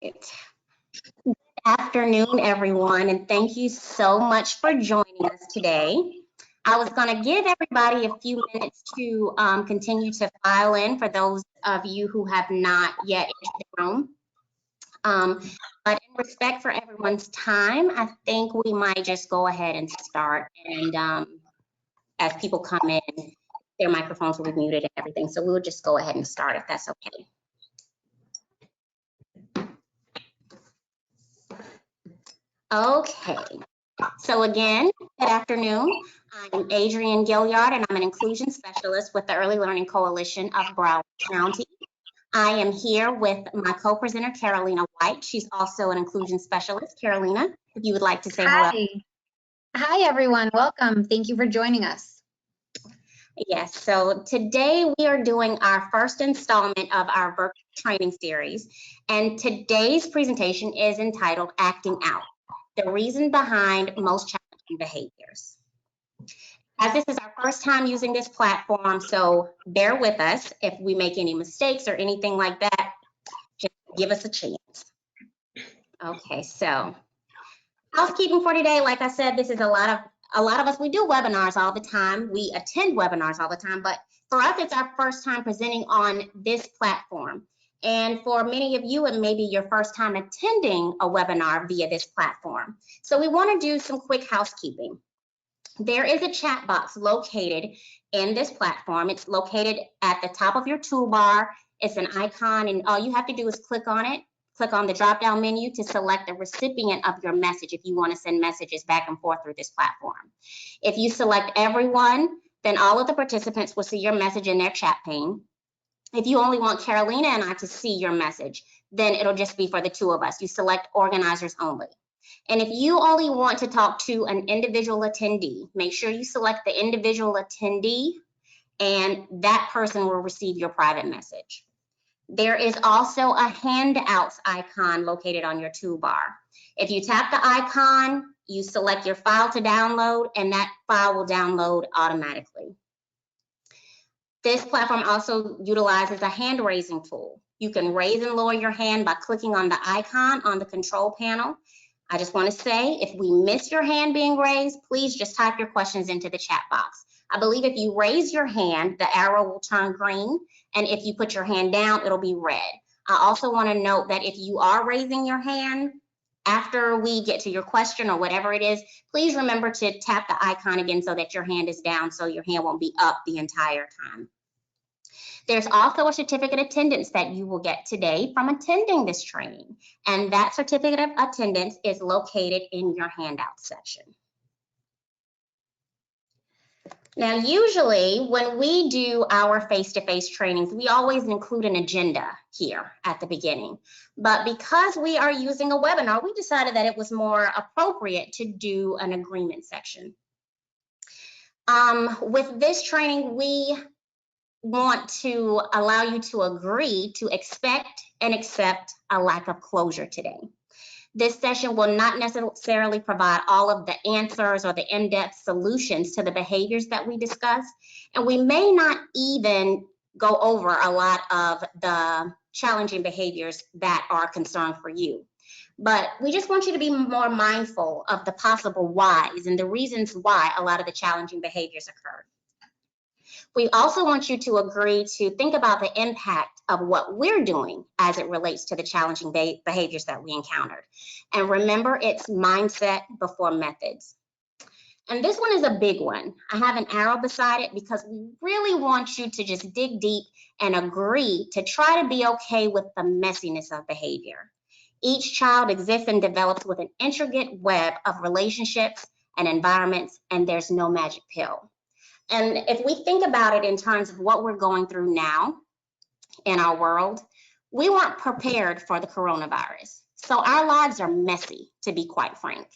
Good afternoon, everyone, and thank you so much for joining us today. I was going to give everybody a few minutes to continue to file in for those of you who have not yet entered the room. But in respect for everyone's time, I think we might just go ahead and start. And as people come in, their microphones will be muted and everything. So we'll just go ahead and start if that's okay. Okay, so again, good afternoon. I'm Adrienne Gilliard, and I'm an inclusion specialist with the Early Learning Coalition of Broward County. I am here with my co-presenter, Carolina White. She's also an inclusion specialist. Carolina, if you would like to say hello. Hi, everyone. Welcome. Thank you for joining us. Yes, so today we are doing our first installment of our virtual training series, and today's presentation is entitled Acting Out: The Reason Behind Most Challenging Behaviors. As this is our first time using this platform, so bear with us if we make any mistakes or anything like that. Just give us a chance. Okay, so housekeeping for today. Like I said, this is a lot of us, we do webinars all the time. We attend webinars all the time, but for us, it's our first time presenting on this platform. And for many of you, it may be your first time attending a webinar via this platform. So we want to do some quick housekeeping. There is a chat box located in this platform. It's located at the top of your toolbar. It's an icon, and all you have to do is click on it. Click on the drop-down menu to select the recipient of your message if you want to send messages back and forth through this platform. If you select everyone, then all of the participants will see your message in their chat pane. If you only want Carolina and I to see your message, then it'll just be for the two of us. You select organizers only. And if you only want to talk to an individual attendee, make sure you select the individual attendee, and that person will receive your private message. There is also a handouts icon located on your toolbar. If you tap the icon, you select your file to download, and that file will download automatically. This platform also utilizes a hand raising tool. You can raise and lower your hand by clicking on the icon on the control panel. I just want to say, if we miss your hand being raised, please just type your questions into the chat box. I believe if you raise your hand, the arrow will turn green, and if you put your hand down, it'll be red. I also want to note that if you are raising your hand after we get to your question or whatever it is, please remember to tap the icon again so that your hand is down, so your hand won't be up the entire time. There's also a certificate of attendance that you will get today from attending this training, and that certificate of attendance is located in your handout section. Now, usually when we do our face-to-face trainings, we always include an agenda here at the beginning. But because we are using a webinar, we decided that it was more appropriate to do an agreement section. With this training, we want to allow you to agree to expect and accept a lack of closure today. This session will not necessarily provide all of the answers or the in-depth solutions to the behaviors that we discuss, and we may not even go over a lot of the challenging behaviors that are a concern for you. But we just want you to be more mindful of the possible whys and the reasons why a lot of the challenging behaviors occur. We also want you to agree to think about the impact of what we're doing as it relates to the challenging behaviors that we encountered. And remember, it's mindset before methods. And this one is a big one. I have an arrow beside it because we really want you to just dig deep and agree to try to be okay with the messiness of behavior. Each child exists and develops with an intricate web of relationships and environments, and there's no magic pill. And if we think about it in terms of what we're going through now in our world, we weren't prepared for the coronavirus. So our lives are messy, to be quite frank.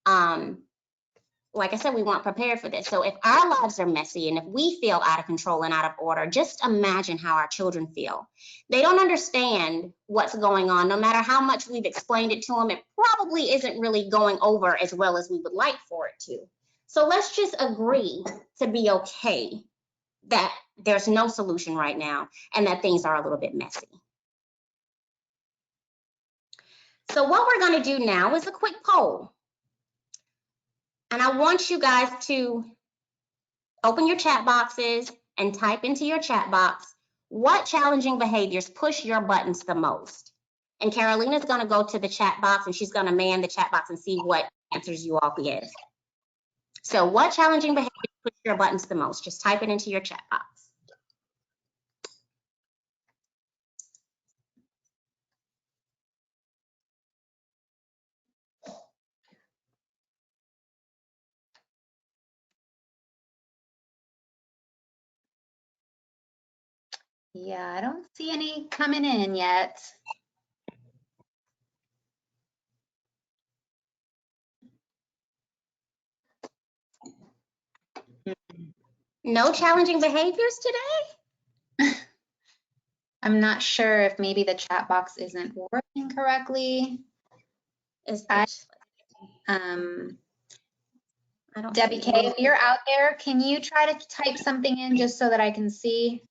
Like I said, we weren't prepared for this. So if our lives are messy and if we feel out of control and out of order, just imagine how our children feel. They don't understand what's going on. No matter how much we've explained it to them, it probably isn't really going over as well as we would like for it to. So let's just agree to be okay that there's no solution right now and that things are a little bit messy. So what we're going to do now is a quick poll. And I want you guys to open your chat boxes and type into your chat box, what challenging behaviors push your buttons the most? And Carolina's going to go to the chat box and she's going to man the chat box and see what answers you all give. So what challenging behaviors push your buttons the most? Just type it into your chat box. Yeah, I don't see any coming in yet. No challenging behaviors today? I'm not sure if maybe the chat box isn't working correctly. I don't Debbie K, if you're out there, can you try to type something in just so that I can see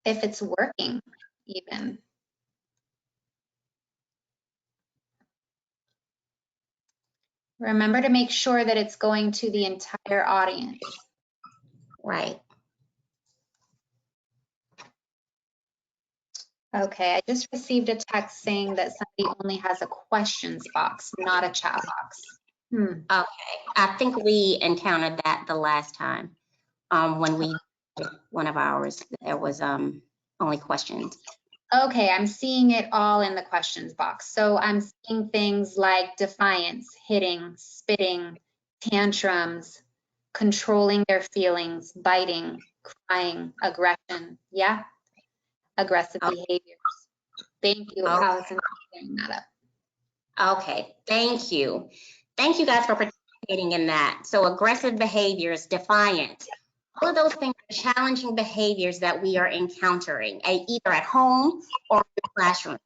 if it's working even? Remember to make sure that it's going to the entire audience. Right. Okay, I just received a text saying that somebody only has a questions box, not a chat box. Okay, I think we encountered that the last time when we did one of ours. There was only questions. Okay, I'm seeing it all in the questions box. So I'm seeing things like defiance, hitting, spitting, tantrums, controlling their feelings, biting, crying, aggression. Yeah, aggressive behaviors. Thank you, Allison, for clearing that up. Okay, thank you. Thank you guys for participating in that. So aggressive behaviors, defiance, all of those things are challenging behaviors that we are encountering, either at home or in the classroom.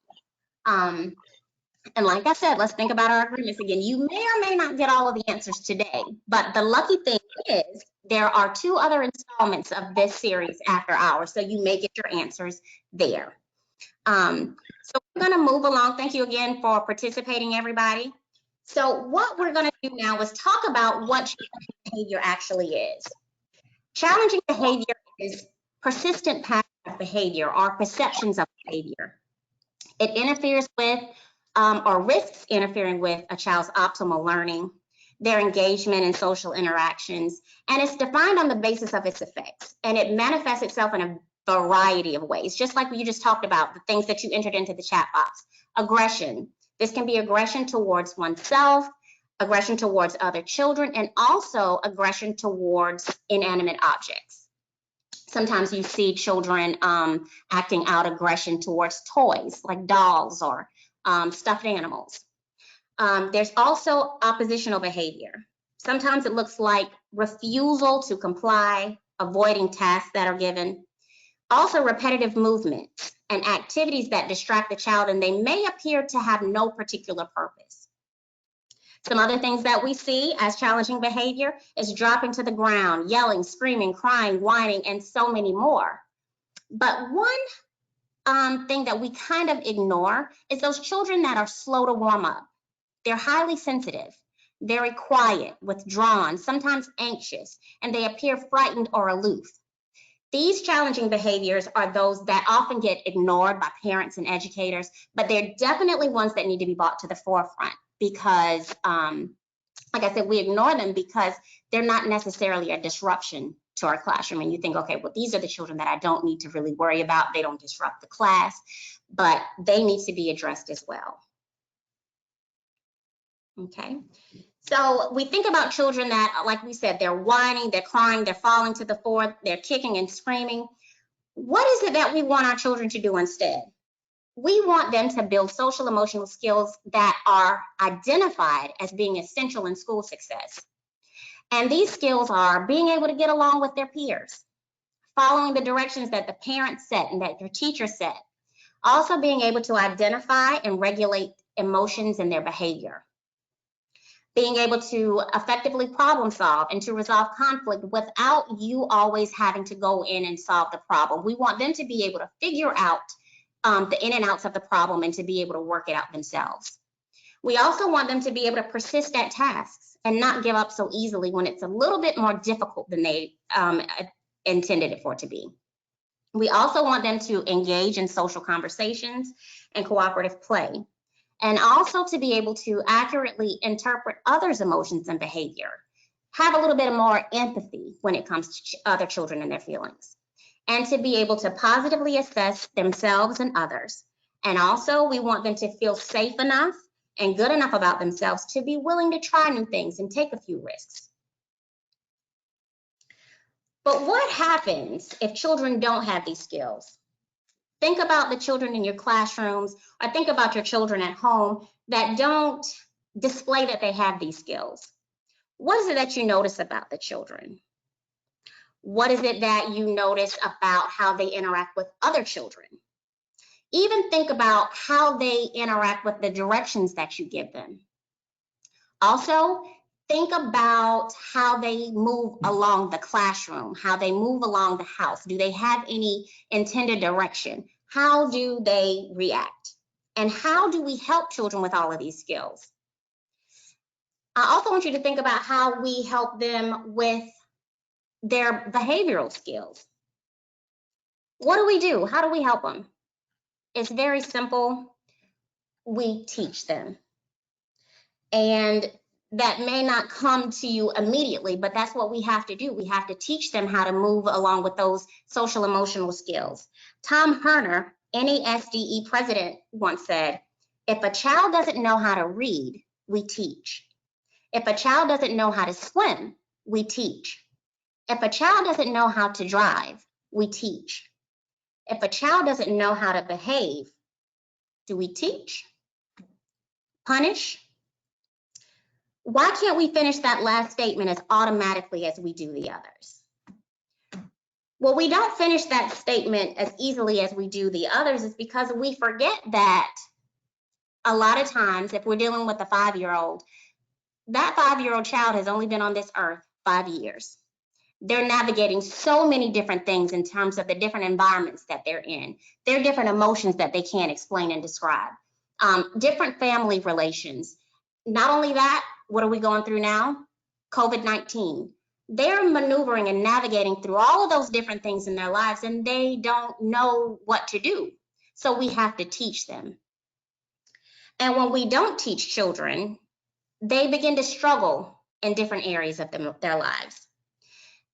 And like I said, let's think about our agreements again. You may or may not get all of the answers today, but the lucky thing is there are 2 other installments of this series after hours, so you may get your answers there. So we're going to move along. Thank you again for participating, everybody. So what we're going to do now is talk about what challenging behavior actually is. Challenging behavior is persistent pattern of behavior or perceptions of behavior. It interferes with or risks interfering with a child's optimal learning, their engagement in social interactions, and it's defined on the basis of its effects. And it manifests itself in a variety of ways, just like you just talked about, the things that you entered into the chat box. Aggression. This can be aggression towards oneself, aggression towards other children, and also aggression towards inanimate objects. Sometimes you see children acting out aggression towards toys like dolls or stuffed animals. There's also oppositional behavior. Sometimes it looks like refusal to comply, avoiding tasks that are given. Also repetitive movements and activities that distract the child, and they may appear to have no particular purpose. Some other things that we see as challenging behavior is dropping to the ground, yelling, screaming, crying, whining, and so many more. But one thing that we kind of ignore is those children that are slow to warm up. They're highly sensitive, very quiet, withdrawn, sometimes anxious, and they appear frightened or aloof. These challenging behaviors are those that often get ignored by parents and educators, but they're definitely ones that need to be brought to the forefront because, like I said, we ignore them because they're not necessarily a disruption to our classroom. And you think, okay, well, these are the children that I don't need to really worry about. They don't disrupt the class, but they need to be addressed as well. Okay. So we think about children that, like we said, they're whining, they're crying, they're falling to the floor, they're kicking and screaming. What is it that we want our children to do instead? We want them to build social emotional skills that are identified as being essential in school success. And these skills are being able to get along with their peers, following the directions that the parents set and that your teacher set, also being able to identify and regulate emotions and their behavior, being able to effectively problem solve and to resolve conflict without you always having to go in and solve the problem. We want them to be able to figure out the in and outs of the problem and to be able to work it out themselves. We also want them to be able to persist at tasks and not give up so easily when it's a little bit more difficult than they intended it for it to be. We also want them to engage in social conversations and cooperative play, and also to be able to accurately interpret others' emotions and behavior. Have a little bit more empathy when it comes to other children and their feelings, and to be able to positively assess themselves and others. And also, we want them to feel safe enough and good enough about themselves to be willing to try new things and take a few risks. But what happens if children don't have these skills? Think about the children in your classrooms, or think about your children at home that don't display that they have these skills. What is it that you notice about the children? What is it that you notice about how they interact with other children? Even think about how they interact with the directions that you give them. Also, think about how they move along the classroom, how they move along the house. Do they have any intended direction? How do they react? And how do we help children with all of these skills? I also want you to think about how we help them with their behavioral skills. What do we do? How do we help them? It's very simple. We teach them. And that may not come to you immediately, but that's what we have to do. We have to teach them how to move along with those social emotional skills. Tom Herner, NASDE president, once said, if a child doesn't know how to read, we teach. If a child doesn't know how to swim, we teach. If a child doesn't know how to drive, we teach. If a child doesn't know how to behave, do we teach? Punish? Why can't we finish that last statement as automatically as we do the others? Well, we don't finish that statement as easily as we do the others is because we forget that a lot of times if we're dealing with a 5-year-old, that 5-year-old child has only been on this earth 5 years. They're navigating so many different things in terms of the different environments that they're in. There are different emotions that they can't explain and describe. Different family relations. Not only that, what are we going through now? COVID-19. They're maneuvering and navigating through all of those different things in their lives, and they don't know what to do. So we have to teach them. And when we don't teach children, they begin to struggle in different areas of their lives.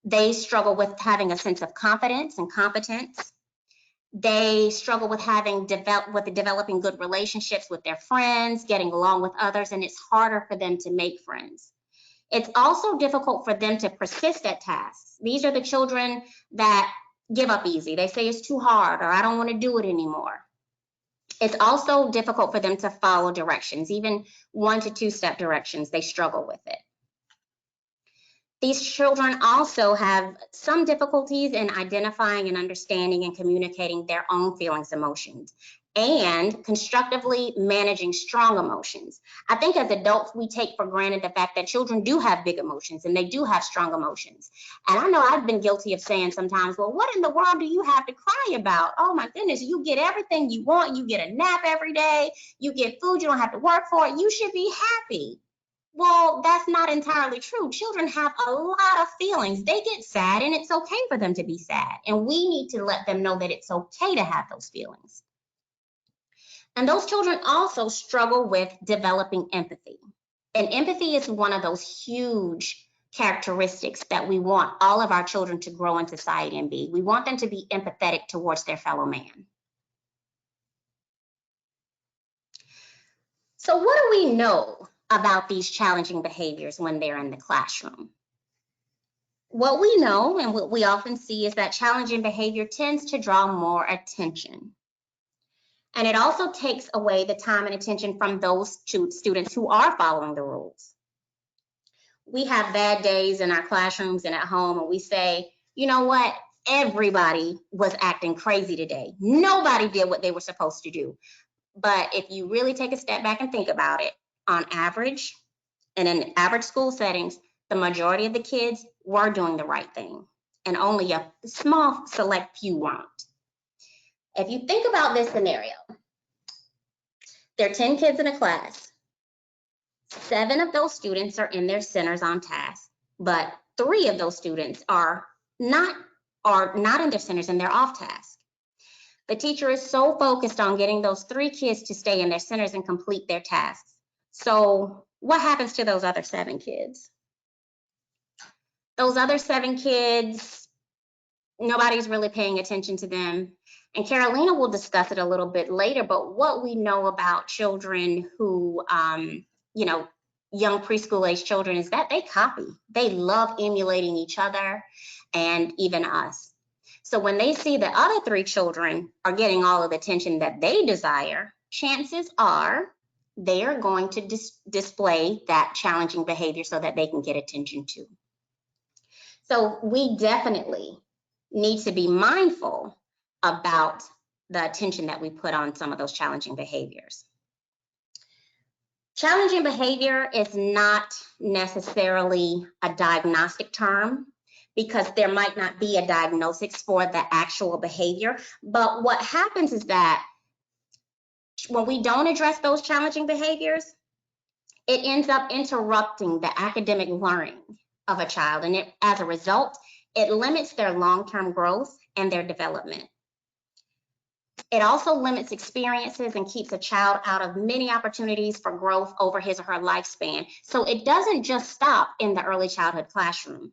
They struggle with having a sense of confidence and competence. They struggle with developing good relationships with their friends, getting along with others, and it's harder for them to make friends. It's also difficult for them to persist at tasks. These are the children that give up easy. They say it's too hard, or I don't want to do it anymore. It's also difficult for them to follow directions, even 1 to 2 step directions. They struggle with it. These children also have some difficulties in identifying and understanding and communicating their own feelings, emotions, and constructively managing strong emotions. I think as adults, we take for granted the fact that children do have big emotions and they do have strong emotions. And I know I've been guilty of saying sometimes, well, what in the world do you have to cry about? Oh my goodness, you get everything you want. You get a nap every day. You get food. You don't have to work for it. You should be happy. Well, that's not entirely true. Children have a lot of feelings. They get sad, and it's okay for them to be sad. And we need to let them know that it's okay to have those feelings. And those children also struggle with developing empathy. And empathy is one of those huge characteristics that we want all of our children to grow in society and be. We want them to be empathetic towards their fellow man. So what do we know about these challenging behaviors when they're in the classroom? What we know and what we often see is that challenging behavior tends to draw more attention. And it also takes away the time and attention from those students who are following the rules. We have bad days in our classrooms and at home, and we say, you know what? Everybody was acting crazy today. Nobody did what they were supposed to do. But if you really take a step back and think about it, on average, and in average school settings, the majority of the kids were doing the right thing, and only a small select few weren't. If you think about this scenario, there are 10 kids in a class. 7 of those students are in their centers on task, but 3 of those students are not in their centers and they're off task. The teacher is so focused on getting those 3 kids to stay in their centers and complete their tasks. So what happens to those other 7 kids? Those other 7 kids, nobody's really paying attention to them. And Carolina will discuss it a little bit later, but what we know about children who, young preschool age children is that they copy. They love emulating each other and even us. So when they see the other 3 children are getting all of the attention that they desire, chances are they are going to display that challenging behavior so that they can get attention too. So we definitely need to be mindful about the attention that we put on some of those challenging behaviors. Challenging behavior is not necessarily a diagnostic term because there might not be a diagnosis for the actual behavior. But what happens is that when we don't address those challenging behaviors, it ends up interrupting the academic learning of a child. And as a result, it limits their long-term growth and their development. It also limits experiences and keeps a child out of many opportunities for growth over his or her lifespan. So it doesn't just stop in the early childhood classroom.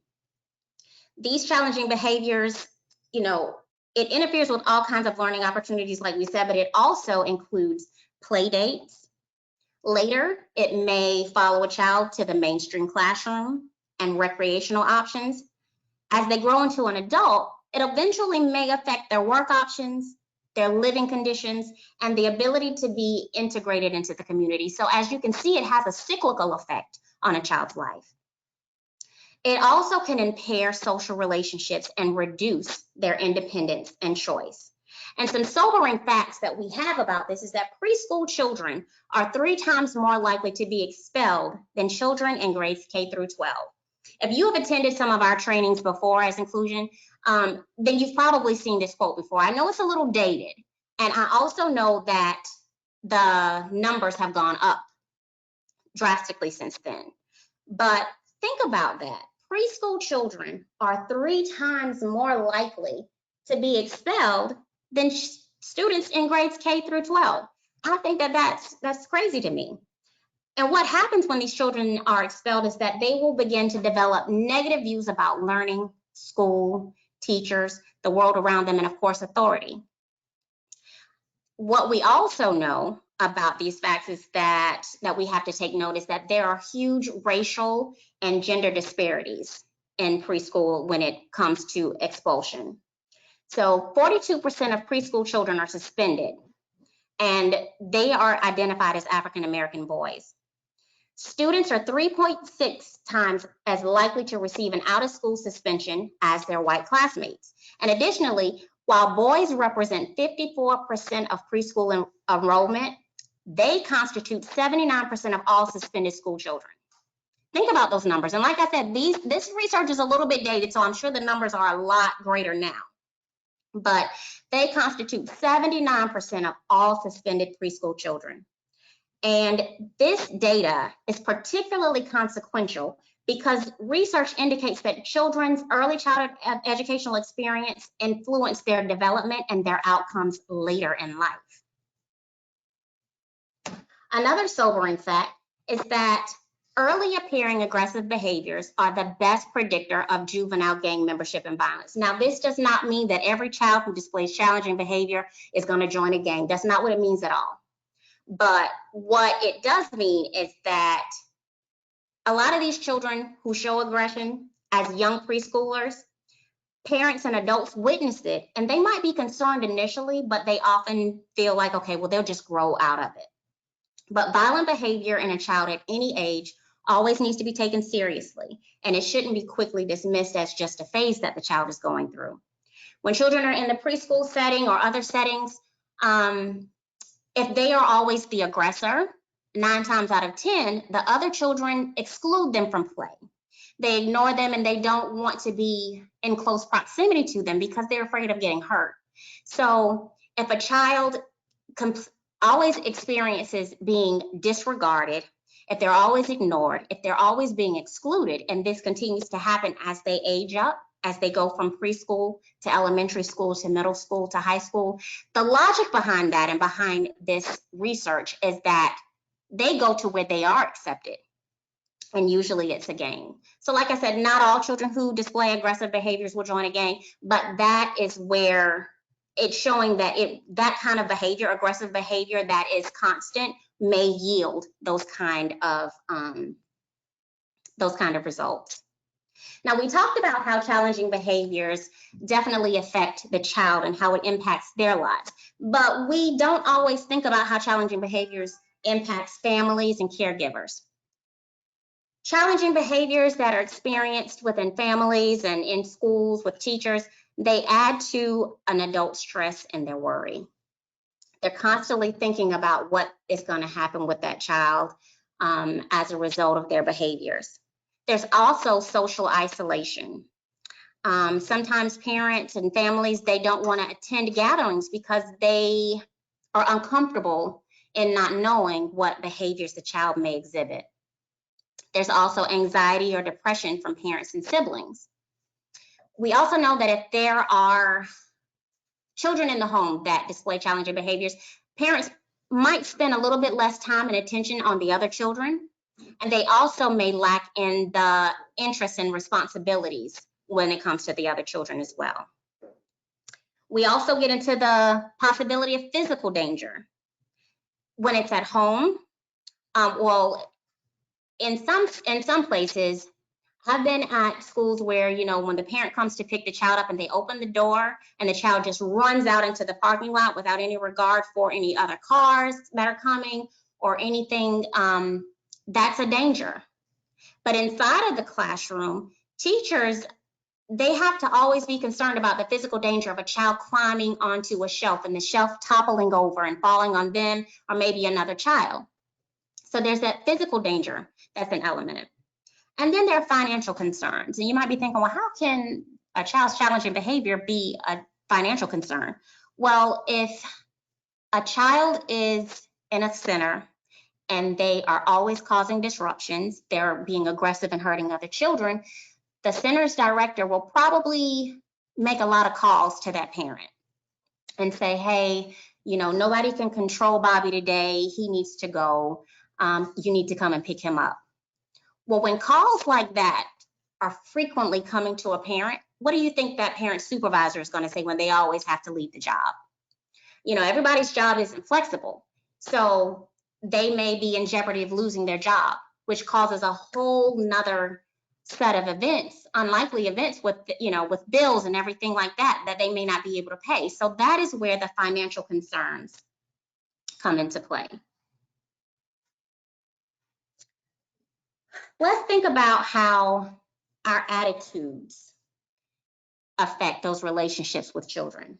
These challenging behaviors, it interferes with all kinds of learning opportunities, like we said, but it also includes play dates. Later, it may follow a child to the mainstream classroom and recreational options. As they grow into an adult, it eventually may affect their work options, their living conditions, and the ability to be integrated into the community. So as you can see, it has a cyclical effect on a child's life. It also can impair social relationships and reduce their independence and choice. And some sobering facts that we have about this is that preschool children are 3 times more likely to be expelled than children in grades K through 12. If you have attended some of our trainings before as inclusion, then you've probably seen this quote before. I know it's a little dated, and I also know that the numbers have gone up drastically since then. But think about that. Preschool children are 3 times more likely to be expelled than students in grades K through 12. I think that's crazy to me. And what happens when these children are expelled is that they will begin to develop negative views about learning, school, teachers, the world around them, and of course, authority. What we also know about these facts is that we have to take notice that there are huge racial and gender disparities in preschool when it comes to expulsion. So 42% of preschool children are suspended, and they are identified as African American boys. Students are 3.6 times as likely to receive an out-of-school suspension as their white classmates. And additionally, while boys represent 54% of preschool enrollment, they constitute 79% of all suspended school children. Think about those numbers. And like I said, this research is a little bit dated, so I'm sure the numbers are a lot greater now. But they constitute 79% of all suspended preschool children. And this data is particularly consequential because research indicates that children's early childhood educational experience influence their development and their outcomes later in life. Another sobering fact is that early appearing aggressive behaviors are the best predictor of juvenile gang membership and violence. Now, this does not mean that every child who displays challenging behavior is going to join a gang. That's not what it means at all. But what it does mean is that a lot of these children who show aggression as young preschoolers, parents and adults witness it, and they might be concerned initially, but they often feel like, okay, well, they'll just grow out of it. But violent behavior in a child at any age always needs to be taken seriously, and it shouldn't be quickly dismissed as just a phase that the child is going through. When children are in the preschool setting or other settings, if they are always the aggressor, 9 times out of 10, the other children exclude them from play. They ignore them and they don't want to be in close proximity to them because they're afraid of getting hurt. So if a child always experiences being disregarded if they're always ignored, if they're always being excluded, and this continues to happen as they age up, as they go from preschool to elementary school to middle school to high school, the logic behind that and behind this research is that they go to where they are accepted. And usually it's a gang. So like I said, not all children who display aggressive behaviors will join a gang, but that is where it's showing that that kind of behavior, aggressive behavior that is constant, may yield those kind of results. Now, we talked about how challenging behaviors definitely affect the child and how it impacts their lives, but we don't always think about how challenging behaviors impacts families and caregivers. Challenging behaviors that are experienced within families and in schools with teachers, they add to an adult's stress and their worry. They're constantly thinking about what is going to happen with that child as a result of their behaviors. There's also social isolation. Sometimes parents and families, they don't want to attend gatherings because they are uncomfortable in not knowing what behaviors the child may exhibit. There's also anxiety or depression from parents and siblings. We also know that if there are children in the home that display challenging behaviors, parents might spend a little bit less time and attention on the other children, and they also may lack in the interests and responsibilities when it comes to the other children as well. We also get into the possibility of physical danger. When it's at home, in some places, I've been at schools where, when the parent comes to pick the child up and they open the door and the child just runs out into the parking lot without any regard for any other cars that are coming or anything, that's a danger. But inside of the classroom, teachers, they have to always be concerned about the physical danger of a child climbing onto a shelf and the shelf toppling over and falling on them or maybe another child. So there's that physical danger that's an element. And then there are financial concerns. And you might be thinking, well, how can a child's challenging behavior be a financial concern? Well, if a child is in a center and they are always causing disruptions, they're being aggressive and hurting other children, the center's director will probably make a lot of calls to that parent and say, hey, nobody can control Bobby today. He needs to go. You need to come and pick him up. Well, when calls like that are frequently coming to a parent, what do you think that parent supervisor is going to say when they always have to leave the job? Everybody's job isn't flexible. So they may be in jeopardy of losing their job, which causes a whole nother set of events, unlikely events with bills and everything like that they may not be able to pay. So that is where the financial concerns come into play. Let's think about how our attitudes affect those relationships with children.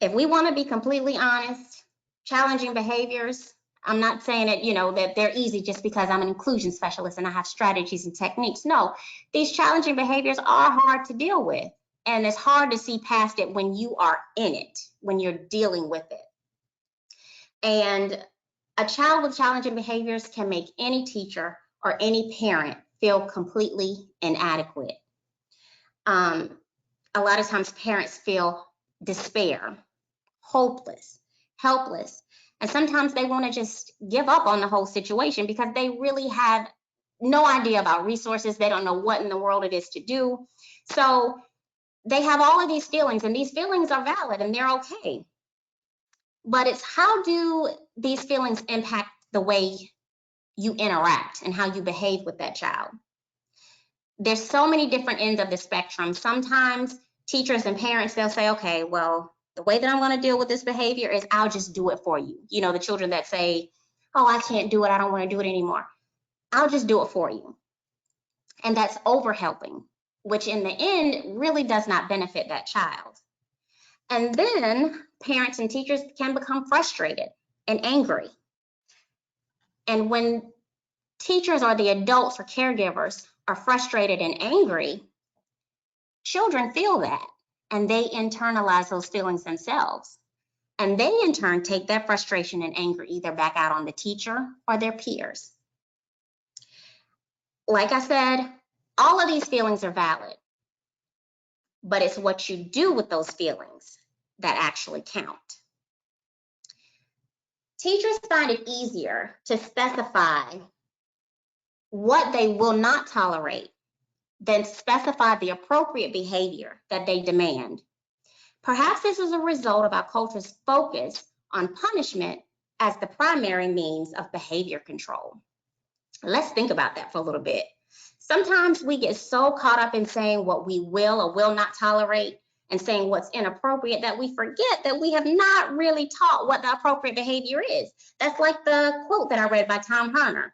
If we want to be completely honest, challenging behaviors, I'm not saying that they're easy just because I'm an inclusion specialist and I have strategies and techniques. No, these challenging behaviors are hard to deal with. And it's hard to see past it when you are in it, when you're dealing with it. And a child with challenging behaviors can make any teacher or any parent feel completely inadequate. A lot of times parents feel despair, hopeless, helpless, and sometimes they want to just give up on the whole situation because they really have no idea about resources. They don't know what in the world it is to do. So they have all of these feelings, and these feelings are valid and they're okay. But it's how do these feelings impact the way you interact and how you behave with that child? There's so many different ends of the spectrum. Sometimes teachers and parents, they'll say, okay, well, the way that I'm going to deal with this behavior is I'll just do it for you. The children that say, oh, I can't do it. I don't want to do it anymore. I'll just do it for you. And that's over helping, which in the end really does not benefit that child. And then parents and teachers can become frustrated and angry. And when teachers or the adults or caregivers are frustrated and angry, children feel that and they internalize those feelings themselves. And they in turn take that frustration and anger either back out on the teacher or their peers. Like I said, all of these feelings are valid, but it's what you do with those feelings that actually count. Teachers find it easier to specify what they will not tolerate than specify the appropriate behavior that they demand. Perhaps this is a result of our culture's focus on punishment as the primary means of behavior control. Let's think about that for a little bit. Sometimes we get so caught up in saying what we will or will not tolerate and saying what's inappropriate that we forget that we have not really taught what the appropriate behavior is. That's like the quote that I read by Tom Herner.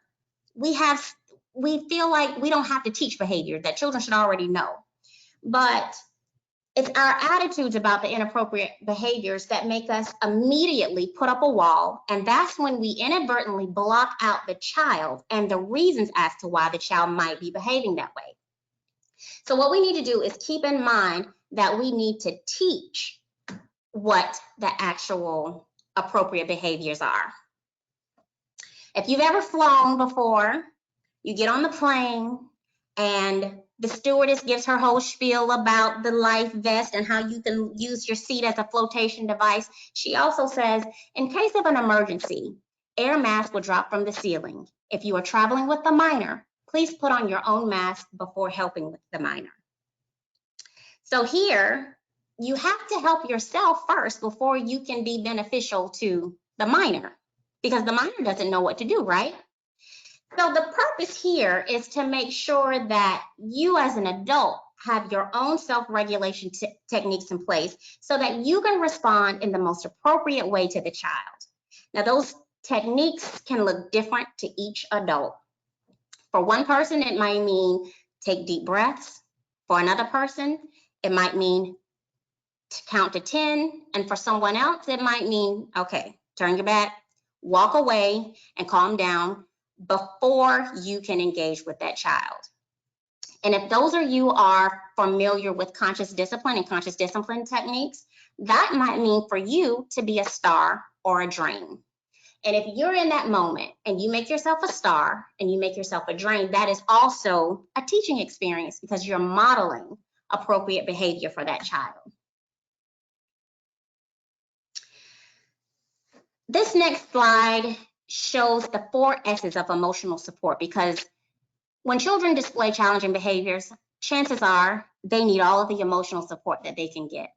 We feel like we don't have to teach behavior, that children should already know. But it's our attitudes about the inappropriate behaviors that make us immediately put up a wall, and that's when we inadvertently block out the child and the reasons as to why the child might be behaving that way. So what we need to do is keep in mind that we need to teach what the actual appropriate behaviors are. If you've ever flown before, you get on the plane and the stewardess gives her whole spiel about the life vest and how you can use your seat as a flotation device. She also says, in case of an emergency, air masks will drop from the ceiling. If you are traveling with the minor, please put on your own mask before helping with the minor. So here, you have to help yourself first before you can be beneficial to the minor, because the minor doesn't know what to do, right? So the purpose here is to make sure that you as an adult have your own self-regulation techniques in place so that you can respond in the most appropriate way to the child. Now, those techniques can look different to each adult. For one person, it might mean take deep breaths. For another person, it might mean count to 10. And for someone else, it might mean, okay, turn your back, walk away, and calm down before you can engage with that child. And if those of you are familiar with conscious discipline and conscious discipline techniques, that might mean for you to be a star or a drain. And if you're in that moment and you make yourself a star and you make yourself a drain, that is also a teaching experience because you're modeling appropriate behavior for that child. This next slide shows the 4 S's of emotional support, because when children display challenging behaviors, chances are they need all of the emotional support that they can get.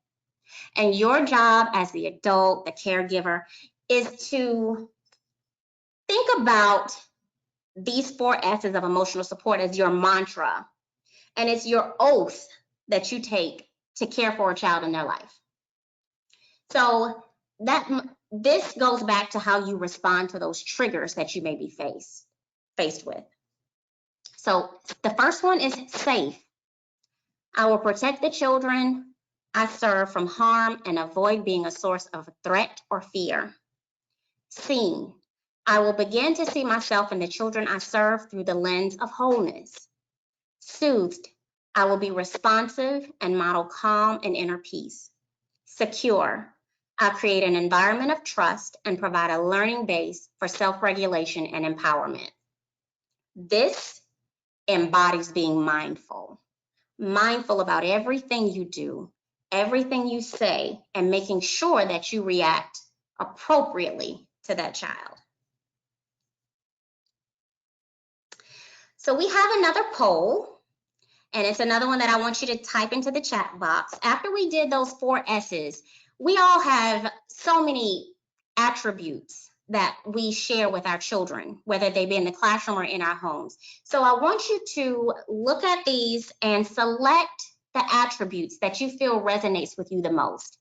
And your job as the adult, the caregiver, is to think about these 4 S's of emotional support as your mantra, and it's your oath that you take to care for a child in their life. So this goes back to how you respond to those triggers that you may be faced with. So the first one is safe. I will protect the children I serve from harm and avoid being a source of threat or fear. Seen. I will begin to see myself and the children I serve through the lens of wholeness. Soothed. I will be responsive and model calm and inner peace. Secure. I'll create an environment of trust and provide a learning base for self-regulation and empowerment. This embodies being mindful. Mindful about everything you do, everything you say, and making sure that you react appropriately to that child. So we have another poll, and it's another one that I want you to type into the chat box. After we did those 4 S's, we all have so many attributes that we share with our children, whether they be in the classroom or in our homes. So I want you to look at these and select the attributes that you feel resonates with you the most.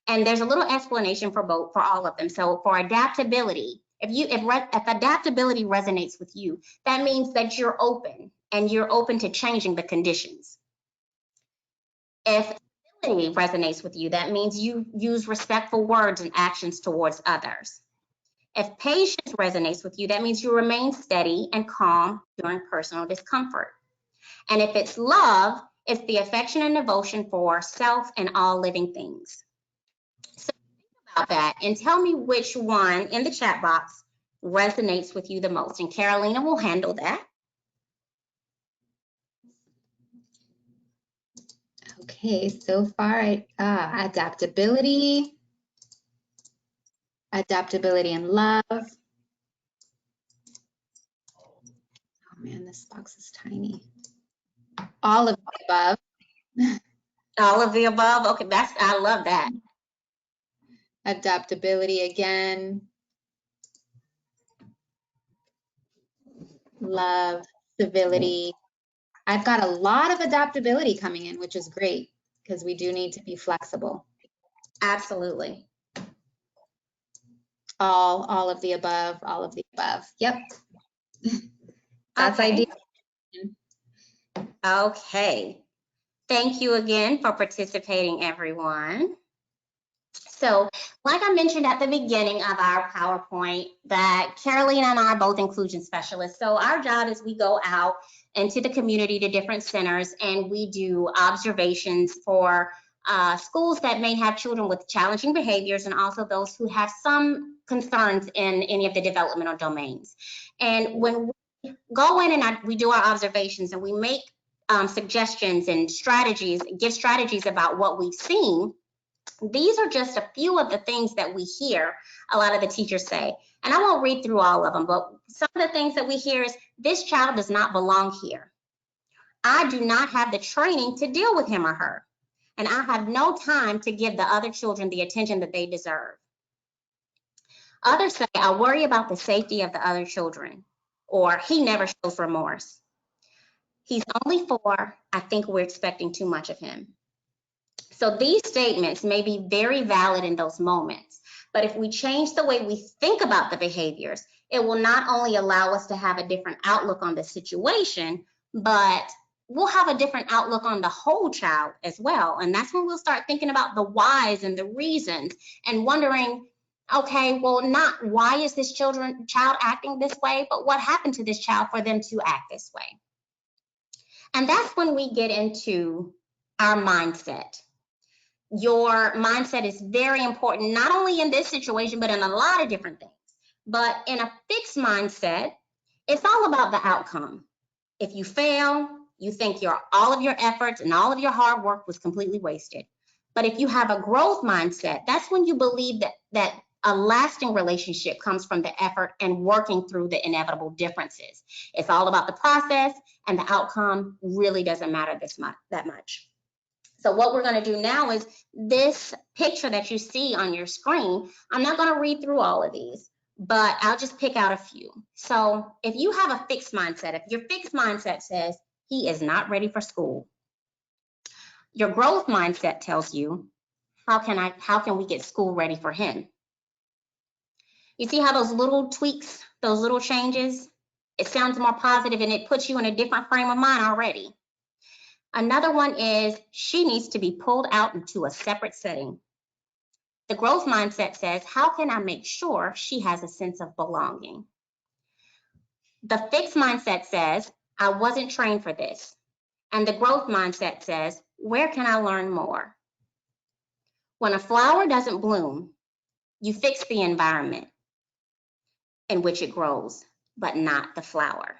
And there's a little explanation for all of them. So for adaptability, if adaptability resonates with you, that means that you're open and you're open to changing the conditions. If stability resonates with you, that means you use respectful words and actions towards others. If patience resonates with you, that means you remain steady and calm during personal discomfort. And if it's love, it's the affection and devotion for self and all living things. So think about that and tell me which one in the chat box resonates with you the most. And Carolina will handle that. Okay, so far, adaptability and love. Oh man, this box is tiny. All of the above. All of the above. Okay, I love that. Adaptability again. Love, civility. I've got a lot of adaptability coming in, which is great because we do need to be flexible. Absolutely. All of the above, all of the above. Yep. That's Okay. ideal. Okay. Thank you again for participating, everyone. So, like I mentioned at the beginning of our PowerPoint, that Carolina and I are both inclusion specialists. So our job is we go out into the community to different centers and we do observations for schools that may have children with challenging behaviors and also those who have some concerns in any of the developmental domains. And when we go in and we do our observations and we make suggestions and strategies, give strategies about what we've seen, these are just a few of the things that we hear a lot of the teachers say. And I won't read through all of them, but some of the things that we hear is, this child does not belong here. I do not have the training to deal with him or her. And I have no time to give the other children the attention that they deserve. Others say, I worry about the safety of the other children, or he never shows remorse. He's only 4. I think we're expecting too much of him. So these statements may be very valid in those moments, but if we change the way we think about the behaviors, it will not only allow us to have a different outlook on the situation, but we'll have a different outlook on the whole child as well. And that's when we'll start thinking about the whys and the reasons and wondering, okay, well, not why is this child acting this way, but what happened to this child for them to act this way? And that's when we get into our mindset. Your mindset is very important, not only in this situation, but in a lot of different things. But in a fixed mindset, it's all about the outcome. If you fail, you think all of your efforts and all of your hard work was completely wasted. But if you have a growth mindset, that's when you believe that a lasting relationship comes from the effort and working through the inevitable differences. It's all about the process, and the outcome really doesn't matter that much. So what we're going to do now is this picture that you see on your screen, I'm not going to read through all of these, but I'll just pick out a few. So if you have a fixed mindset, if your fixed mindset says he is not ready for school, your growth mindset tells you, how can we get school ready for him? You see how those little tweaks, those little changes, it sounds more positive and it puts you in a different frame of mind already. Another one is, she needs to be pulled out into a separate setting. The growth mindset says, how can I make sure she has a sense of belonging? The fixed mindset says, I wasn't trained for this. And the growth mindset says, where can I learn more? When a flower doesn't bloom, you fix the environment in which it grows, but not the flower.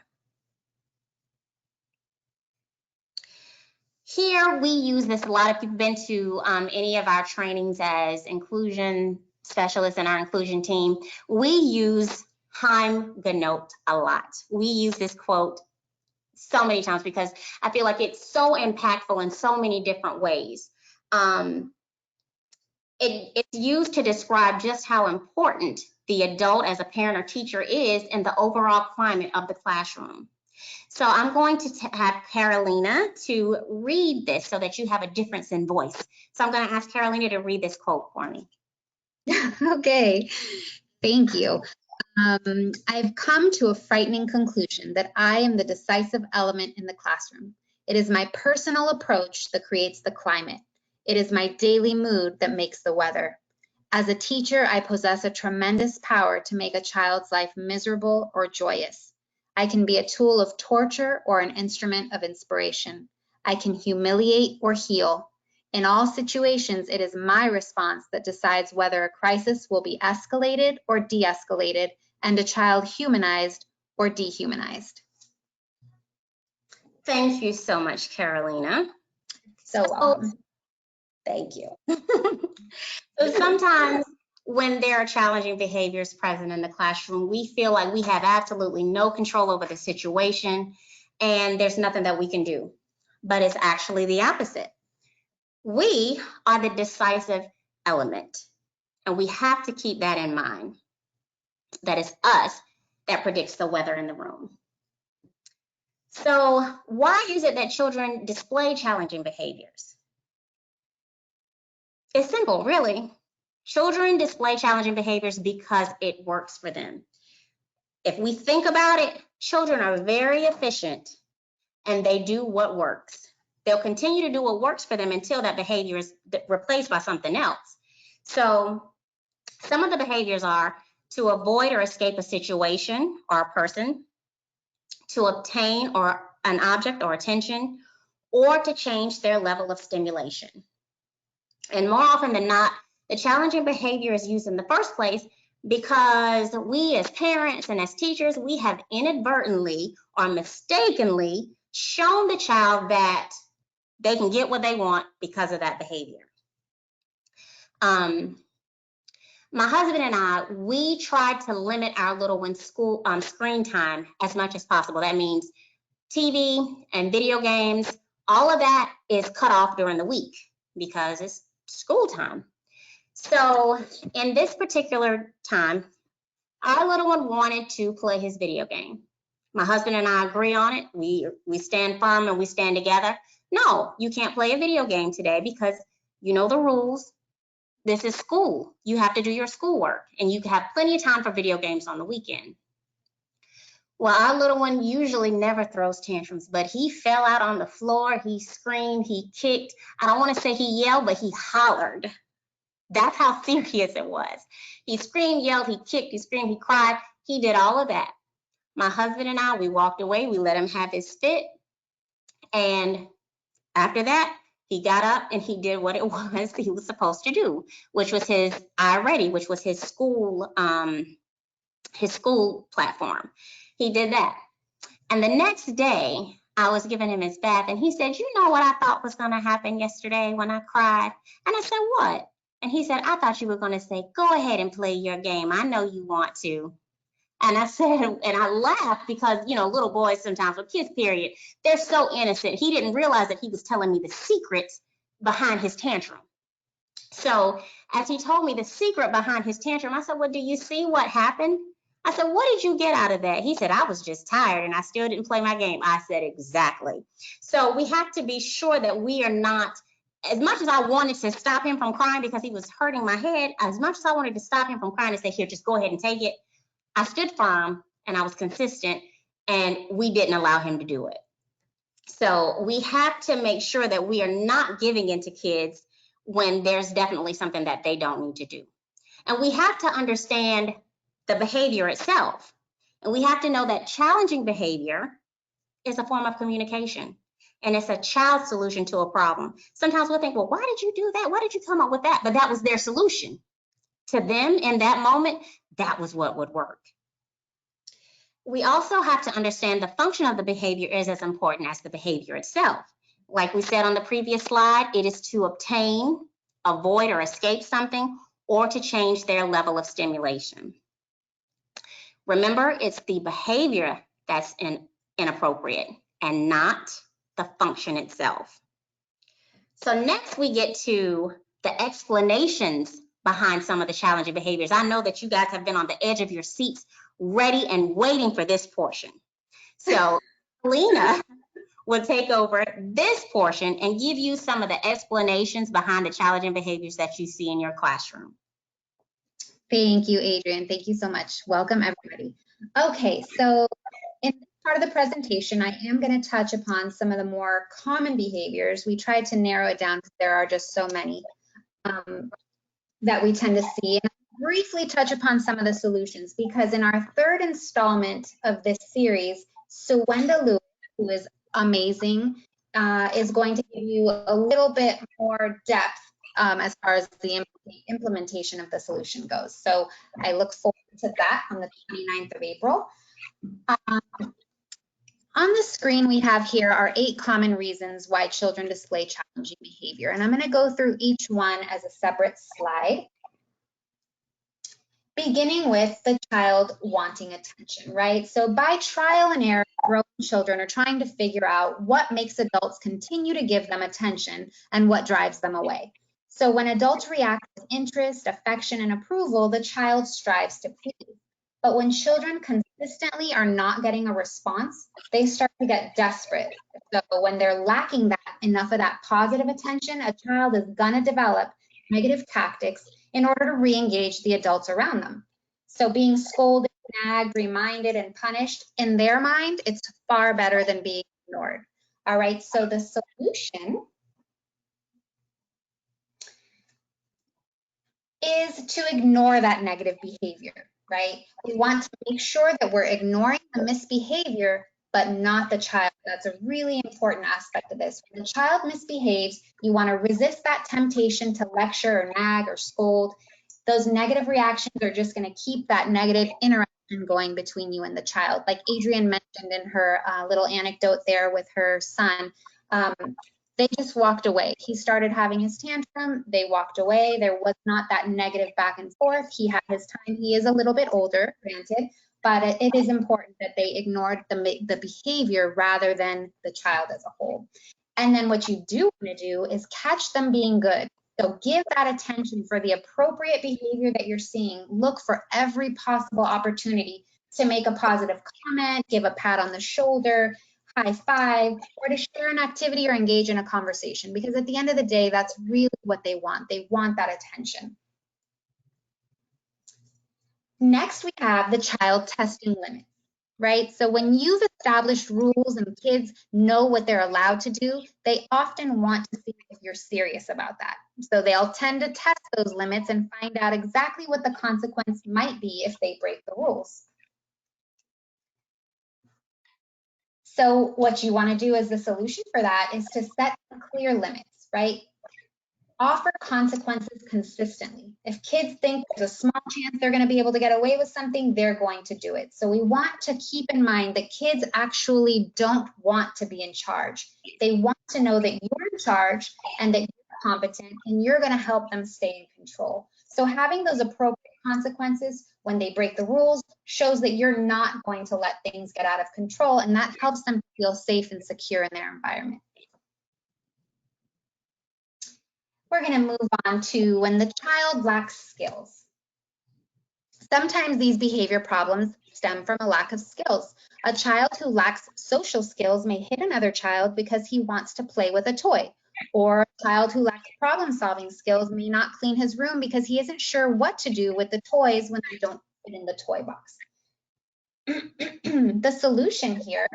Here we use this a lot. If you've been to any of our trainings as inclusion specialists in our inclusion team, we use Heimgenot a lot. We use this quote so many times because I feel like it's so impactful in so many different ways. It's used to describe just how important the adult as a parent or teacher is in the overall climate of the classroom. So I'm going to have Carolina to read this so that you have a difference in voice. So I'm going to ask Carolina to read this quote for me. Okay, thank you. I've come to a frightening conclusion that I am the decisive element in the classroom. It is my personal approach that creates the climate. It is my daily mood that makes the weather. As a teacher, I possess a tremendous power to make a child's life miserable or joyous. I can be a tool of torture or an instrument of inspiration. I can humiliate or heal. In all situations, it is my response that decides whether a crisis will be escalated or de-escalated and a child humanized or dehumanized. Thank you so much, Carolina. So welcome. Thank you. So sometimes when there are challenging behaviors present in the classroom, we feel like we have absolutely no control over the situation and there's nothing that we can do. But it's actually the opposite. We are the decisive element, and we have to keep that in mind. That it's us that predicts the weather in the room. So why is it that children display challenging behaviors? It's simple, really. Children display challenging behaviors because it works for them. If we think about it, children are very efficient and they do what works. They'll continue to do what works for them until that behavior is replaced by something else. So some of the behaviors are to avoid or escape a situation or a person, to obtain or an object or attention, or to change their level of stimulation. And more often than not, the challenging behavior is used in the first place because we as parents and as teachers, we have inadvertently or mistakenly shown the child that they can get what they want because of that behavior. My husband and I, we tried to limit our little one's screen time as much as possible. That means TV and video games, all of that is cut off during the week because it's school time. So in this particular time, our little one wanted to play his video game. My husband and I agree on it. We stand firm and we stand together. No, you can't play a video game today because you know the rules. This is school. You have to do your schoolwork and you have plenty of time for video games on the weekend. Well, our little one usually never throws tantrums, but he fell out on the floor. He screamed, he kicked. I don't want to say he yelled, but he hollered. That's how serious it was. He screamed, yelled, he kicked, he screamed, he cried. He did all of that. My husband and I, we walked away. We let him have his fit. And after that, he got up and he did what it was he was supposed to do, which was his iReady, which was his school platform. He did that. And the next day, I was giving him his bath and he said, you know what I thought was going to happen yesterday when I cried? And I said, what? And he said, I thought you were going to say, go ahead and play your game. I know you want to. And I said, and I laughed because, you know, little boys sometimes, or kids, period, they're so innocent. He didn't realize that he was telling me the secret behind his tantrum. So as he told me the secret behind his tantrum, I said, well, do you see what happened? I said, what did you get out of that? He said, I was just tired and I still didn't play my game. I said, exactly. So we have to be sure that we are not, as much as I wanted to stop him from crying because he was hurting my head, as much as I wanted to stop him from crying and say, here, just go ahead and take it, I stood firm and I was consistent and we didn't allow him to do it. So we have to make sure that we are not giving in to kids when there's definitely something that they don't need to do. And we have to understand the behavior itself. And we have to know that challenging behavior is a form of communication. And it's a child's solution to a problem. Sometimes we'll think, well, why did you do that? Why did you come up with that? But that was their solution. To them in that moment, that was what would work. We also have to understand the function of the behavior is as important as the behavior itself. Like we said on the previous slide, it is to obtain, avoid, or escape something, or to change their level of stimulation. Remember, it's the behavior that's inappropriate and not the function itself. So next we get to the explanations behind some of the challenging behaviors. I know that you guys have been on the edge of your seats ready and waiting for this portion. So Lena will take over this portion and give you some of the explanations behind the challenging behaviors that you see in your classroom. Thank you, Adrienne. Thank you so much. Welcome, everybody. Okay, so in this part of the presentation, I am going to touch upon some of the more common behaviors. We tried to narrow it down because there are just so many that we tend to see. And I'll briefly touch upon some of the solutions because in our third installment of this series, Suwenda Lewis, who is amazing, is going to give you a little bit more depth as far as the implementation of the solution goes. So I look forward to that on the 29th of April. On the screen we have here are 8 common reasons why children display challenging behavior. And I'm going to go through each one as a separate slide. Beginning with the child wanting attention, right? So by trial and error, grown children are trying to figure out what makes adults continue to give them attention and what drives them away. So when adults react with interest, affection, and approval, the child strives to please. But when children consistently are not getting a response, they start to get desperate. So when they're lacking enough of that positive attention, a child is gonna develop negative tactics in order to re-engage the adults around them. So being scolded, nagged, reminded, and punished, in their mind, it's far better than being ignored. All right, so the solution is to ignore that negative behavior, right? We want to make sure that we're ignoring the misbehavior, but not the child. That's a really important aspect of this. When the child misbehaves, you want to resist that temptation to lecture or nag or scold. Those negative reactions are just going to keep that negative interaction going between you and the child. Like Adrienne mentioned in her little anecdote there with her son, they just walked away. He started having his tantrum. They walked away. There was not that negative back and forth. He had his time. He is a little bit older, granted, but it is important that they ignored the behavior rather than the child as a whole. And then what you do want to do is catch them being good. So give that attention for the appropriate behavior that you're seeing. Look for every possible opportunity to make a positive comment, give a pat on the shoulder, high five, or to share an activity or engage in a conversation, because at the end of the day, that's really what they want. They want that attention. Next, we have the child testing limits, right? So when you've established rules and kids know what they're allowed to do, they often want to see if you're serious about that. So they'll tend to test those limits and find out exactly what the consequence might be if they break the rules. So what you want to do as the solution for that is to set clear limits, right? Offer consequences consistently. If kids think there's a small chance they're going to be able to get away with something, they're going to do it. So we want to keep in mind that kids actually don't want to be in charge. They want to know that you're in charge and that you're competent and you're going to help them stay in control. So having those appropriate consequences when they break the rules shows that you're not going to let things get out of control, and that helps them feel safe and secure in their environment. We're going to move on to when the child lacks skills. Sometimes these behavior problems stem from a lack of skills. A child who lacks social skills may hit another child because he wants to play with a toy. Or a child who lacks problem-solving skills may not clean his room because he isn't sure what to do with the toys when they don't fit in the toy box. The solution here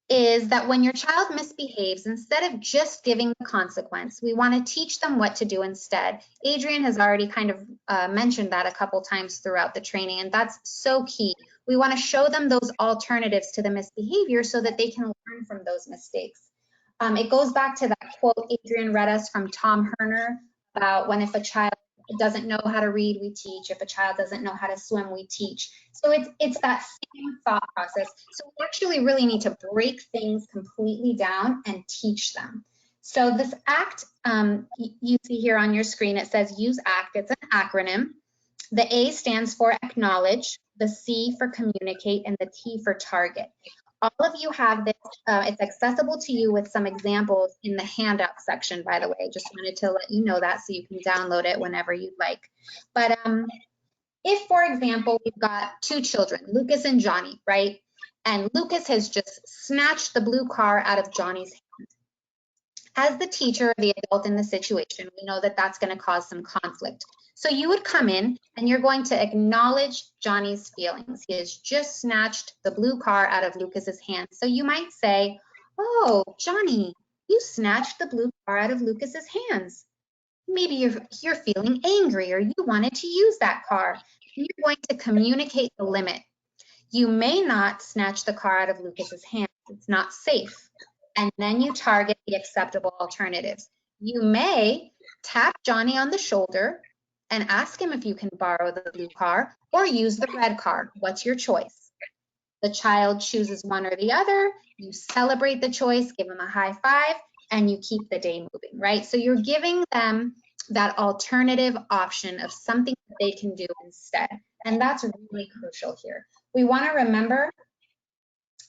is that when your child misbehaves, instead of just giving the consequence, we want to teach them what to do instead. Adrienne has already kind of mentioned that a couple times throughout the training, and that's so key. We want to show them those alternatives to the misbehavior so that they can learn from those mistakes. It goes back to that quote Adrienne read us from Tom Herner about when if a child doesn't know how to read, we teach. If a child doesn't know how to swim, we teach. So it's that same thought process. So we actually really need to break things completely down and teach them. So this ACT, you see here on your screen, it says use ACT. It's an acronym. The A stands for acknowledge, the C for communicate, and the T for target. All of you have this, it's accessible to you with some examples in the handout section, by the way. Just wanted to let you know that so you can download it whenever you'd like. But if, for example, we've got 2 children, Lucas and Johnny, right? And Lucas has just snatched the blue car out of Johnny's hand. As the teacher or the adult in the situation, we know that that's going to cause some conflict. So you would come in and you're going to acknowledge Johnny's feelings. He has just snatched the blue car out of Lucas's hand. So you might say, oh, Johnny, you snatched the blue car out of Lucas's hands. Maybe you're feeling angry or you wanted to use that car. You're going to communicate the limit. You may not snatch the car out of Lucas's hands. It's not safe. And then you target the acceptable alternatives. You may tap Johnny on the shoulder and ask him if you can borrow the blue car or use the red car. What's your choice? The child chooses one or the other, you celebrate the choice, give them a high five, and you keep the day moving, right? So you're giving them that alternative option of something that they can do instead. And that's really crucial here. We want to remember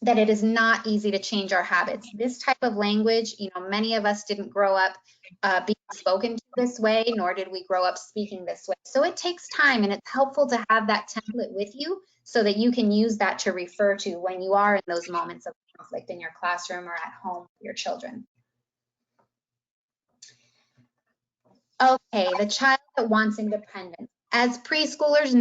that it is not easy to change our habits. This type of language, many of us didn't grow up being spoken to this way, nor did we grow up speaking this way. So it takes time, and it's helpful to have that template with you so that you can use that to refer to when you are in those moments of conflict in your classroom or at home with your children. Okay, the child that wants independence. As preschoolers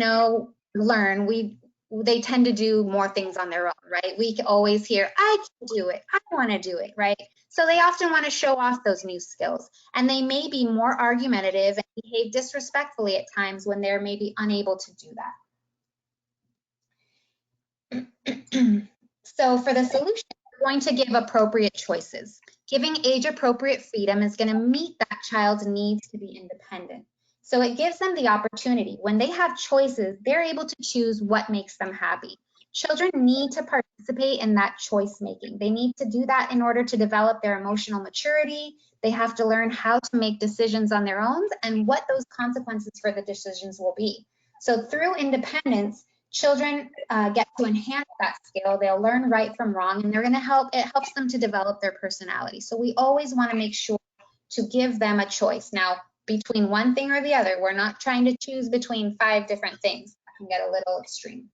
learn, they tend to do more things on their own, right? We can always hear, I can do it, I want to do it, right? So they often want to show off those new skills, and they may be more argumentative and behave disrespectfully at times when they're maybe unable to do that. So for the solution, we're going to give appropriate choices. Giving age-appropriate freedom is going to meet that child's needs to be independent. So it gives them the opportunity. When they have choices, they're able to choose what makes them happy. Children need to participate in that choice making. They need to do that in order to develop their emotional maturity. They have to learn how to make decisions on their own and what those consequences for the decisions will be. So through independence, children get to enhance that skill. They'll learn right from wrong, and it helps them to develop their personality. So we always want to make sure to give them a choice. Now, between one thing or the other, we're not trying to choose between 5 different things. That can get a little extreme.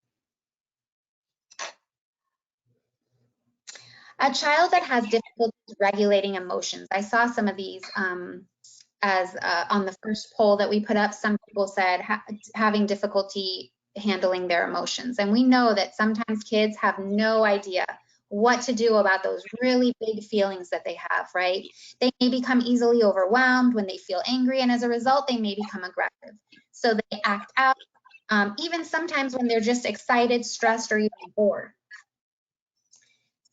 A child that has difficulties regulating emotions. I saw some of these as on the first poll that we put up. Some people said having difficulty handling their emotions. And we know that sometimes kids have no idea what to do about those really big feelings that they have, right? They may become easily overwhelmed when they feel angry, and as a result, they may become aggressive. So they act out, even sometimes when they're just excited, stressed, or even bored.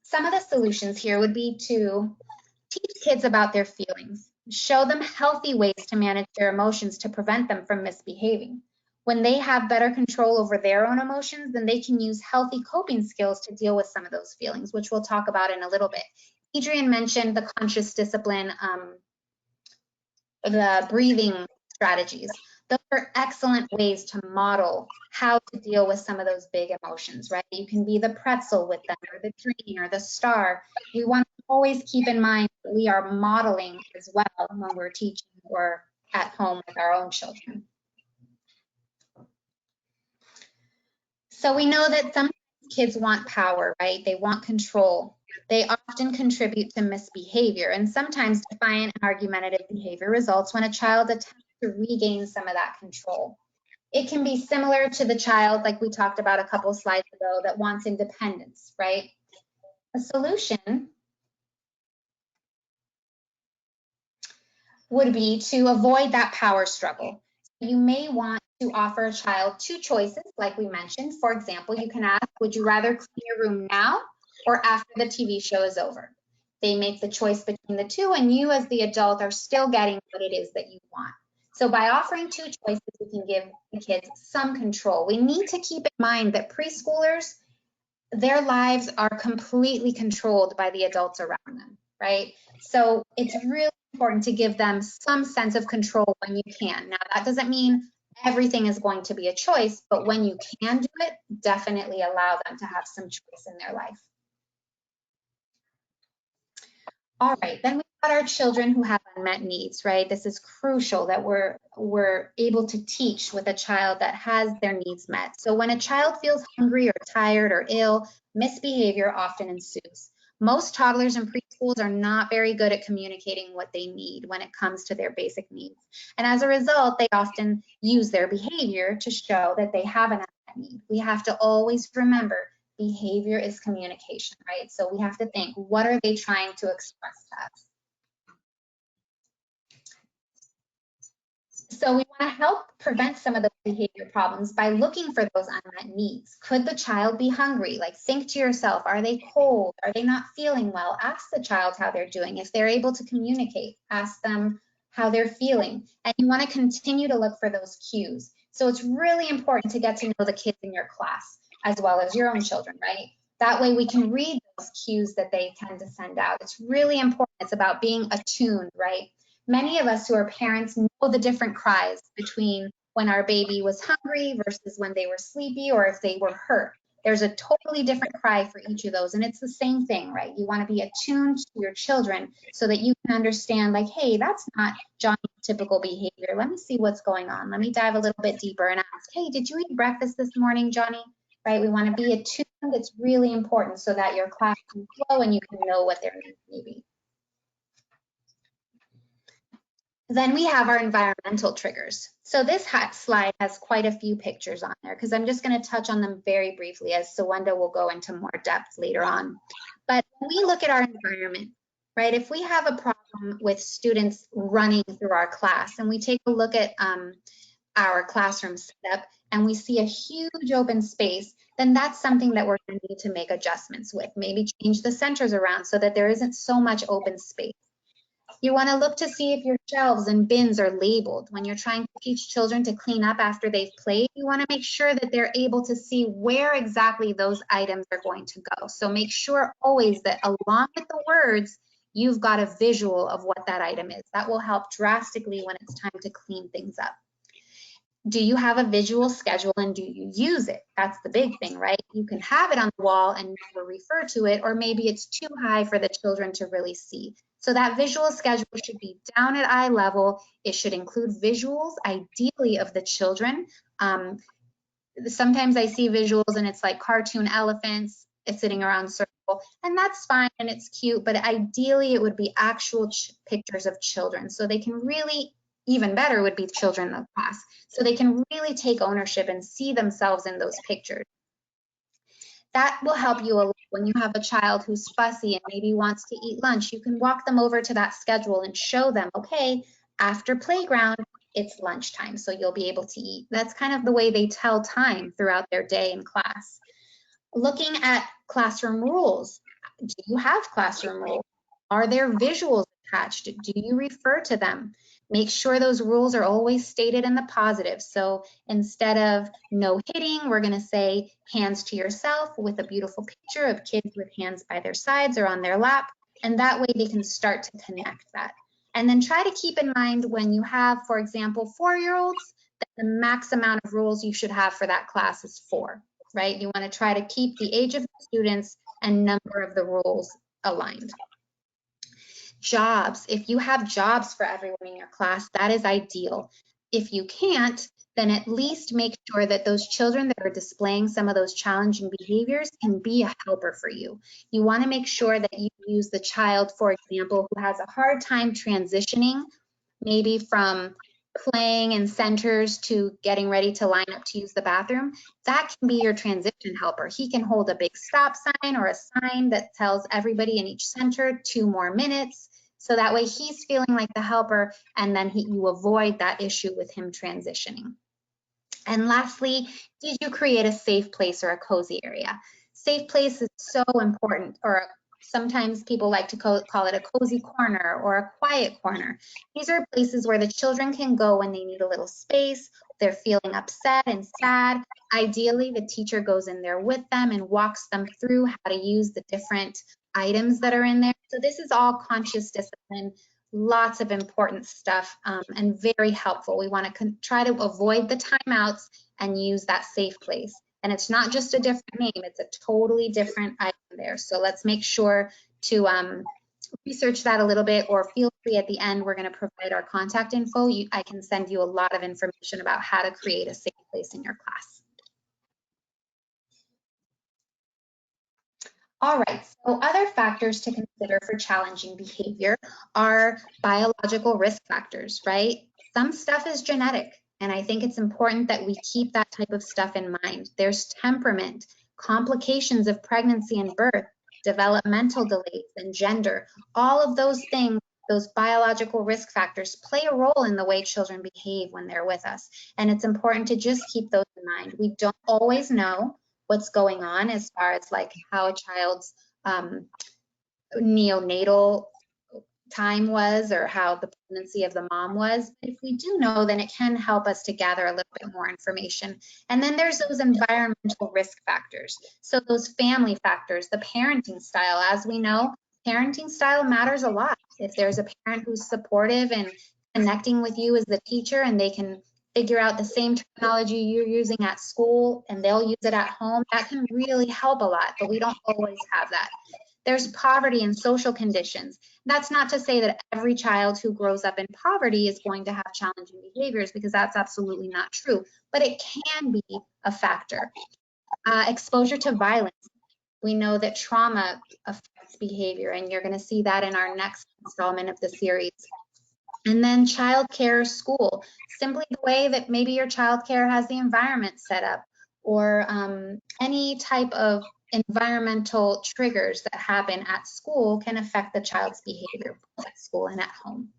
Some of the solutions here would be to teach kids about their feelings, show them healthy ways to manage their emotions to prevent them from misbehaving. When they have better control over their own emotions, then they can use healthy coping skills to deal with some of those feelings, which we'll talk about in a little bit. Adrian mentioned the conscious discipline, the breathing strategies. Those are excellent ways to model how to deal with some of those big emotions, right? You can be the pretzel with them, or the train, or the star. We want to always keep in mind that we are modeling as well when we're teaching or at home with our own children. So we know that some kids want power, right? They want control. They often contribute to misbehavior, and sometimes defiant and argumentative behavior results when a child attempts to regain some of that control. It can be similar to the child, like we talked about a couple slides ago, that wants independence, right? A solution would be to avoid that power struggle. You may want to offer a child 2 choices, like we mentioned. For example, you can ask, would you rather clean your room now or after the TV show is over? They make the choice between the 2, and you as the adult are still getting what it is that you want. So by offering 2 choices, we can give the kids some control. We need to keep in mind that preschoolers, their lives are completely controlled by the adults around them, right? So it's really important to give them some sense of control when you can. Now, that doesn't mean everything is going to be a choice, but when you can do it, definitely allow them to have some choice in their life. All right, then we've got our children who have unmet needs, right? This is crucial that we're able to teach with a child that has their needs met. So when a child feels hungry or tired or ill, misbehavior often ensues. Most toddlers and preschools are not very good at communicating what they need when it comes to their basic needs. And as a result, they often use their behavior to show that they have an unmet need. We have to always remember behavior is communication, right? So we have to think, what are they trying to express to us? So we want to help prevent some of the behavior problems by looking for those unmet needs. Could the child be hungry? Like, think to yourself, are they cold? Are they not feeling well? Ask the child how they're doing. If they're able to communicate, ask them how they're feeling. And you want to continue to look for those cues. So it's really important to get to know the kids in your class as well as your own children, right? That way we can read those cues that they tend to send out. It's really important. It's about being attuned, right? Many of us who are parents know the different cries between when our baby was hungry versus when they were sleepy or if they were hurt. There's a totally different cry for each of those. And it's the same thing, right? You want to be attuned to your children so that you can understand, like, hey, that's not Johnny's typical behavior. Let me see what's going on. Let me dive a little bit deeper and ask, hey, did you eat breakfast this morning, Johnny? Right? We want to be attuned. It's really important so that your class can flow and you can know what their needs may be. Then we have our environmental triggers. So this slide has quite a few pictures on there because I'm just going to touch on them very briefly, as Sawanda will go into more depth later on. But when we look at our environment, right, if we have a problem with students running through our class and we take a look at our classroom setup and we see a huge open space, then that's something that we're going to need to make adjustments with. Maybe change the centers around so that there isn't so much open space. You want to look to see if your shelves and bins are labeled. When you're trying to teach children to clean up after they've played, you want to make sure that they're able to see where exactly those items are going to go. So make sure always that along with the words, you've got a visual of what that item is. That will help drastically when it's time to clean things up. Do you have a visual schedule and do you use it? That's the big thing, right? You can have it on the wall and never refer to it, or maybe it's too high for the children to really see. So that visual schedule should be down at eye level. It should include visuals, ideally of the children. Sometimes I see visuals and it's like cartoon elephants, it's sitting around circle, and that's fine and it's cute, but ideally it would be actual pictures of children so they can really, even better would be children in the class, so they can really take ownership and see themselves in those pictures. That will help you a lot when you have a child who's fussy and maybe wants to eat lunch. You can walk them over to that schedule and show them, okay, after playground, it's lunchtime, so you'll be able to eat. That's kind of the way they tell time throughout their day in class. Looking at classroom rules. Do you have classroom rules? Are there visuals attached? Do you refer to them? Make sure those rules are always stated in the positive. So instead of no hitting, we're going to say hands to yourself with a beautiful picture of kids with hands by their sides or on their lap. And that way they can start to connect that. And then try to keep in mind when you have, for example, 4-year-olds, that the max amount of rules you should have for that class is 4, right? You want to try to keep the age of the students and number of the rules aligned. Jobs. If you have jobs for everyone in your class, that is ideal. If you can't, then at least make sure that those children that are displaying some of those challenging behaviors can be a helper for you. You want to make sure that you use the child, for example, who has a hard time transitioning, maybe from playing in centers to getting ready to line up to use the bathroom. That can be your transition helper. He can hold a big stop sign or a sign that tells everybody in each center 2 more minutes. So that way he's feeling like the helper, and then you avoid that issue with him transitioning. And lastly, did you create a safe place or a cozy area? Safe place is so important, or sometimes people like to call it a cozy corner or a quiet corner. These are places where the children can go when they need a little space, they're feeling upset and sad. Ideally, the teacher goes in there with them and walks them through how to use the different items that are in there. So this is all conscious discipline, lots of important stuff, and very helpful. We want to try to avoid the timeouts and use that safe place. And it's not just a different name, it's a totally different item there. So let's make sure to research that a little bit, or feel free at the end, we're going to provide our contact info. I can send you a lot of information about how to create a safe place in your class. All right, so other factors to consider for challenging behavior are biological risk factors, right? Some stuff is genetic, and I think it's important that we keep that type of stuff in mind. There's temperament, complications of pregnancy and birth, developmental delays, and gender. All of those things, those biological risk factors, play a role in the way children behave when they're with us. And it's important to just keep those in mind. We don't always know what's going on as far as like how a child's neonatal time was or how the pregnancy of the mom was. But if we do know, then it can help us to gather a little bit more information. And then there's those environmental risk factors. So those family factors, the parenting style, as we know, parenting style matters a lot. If there's a parent who's supportive and connecting with you as the teacher, and they can figure out the same terminology you're using at school and they'll use it at home, that can really help a lot, but we don't always have that. There's poverty and social conditions. That's not to say that every child who grows up in poverty is going to have challenging behaviors, because that's absolutely not true, but it can be a factor. Exposure to violence. We know that trauma affects behavior, and you're going to see that in our next installment of the series. And then childcare, school, simply the way that maybe your childcare has the environment set up, or any type of environmental triggers that happen at school can affect the child's behavior at school and at home.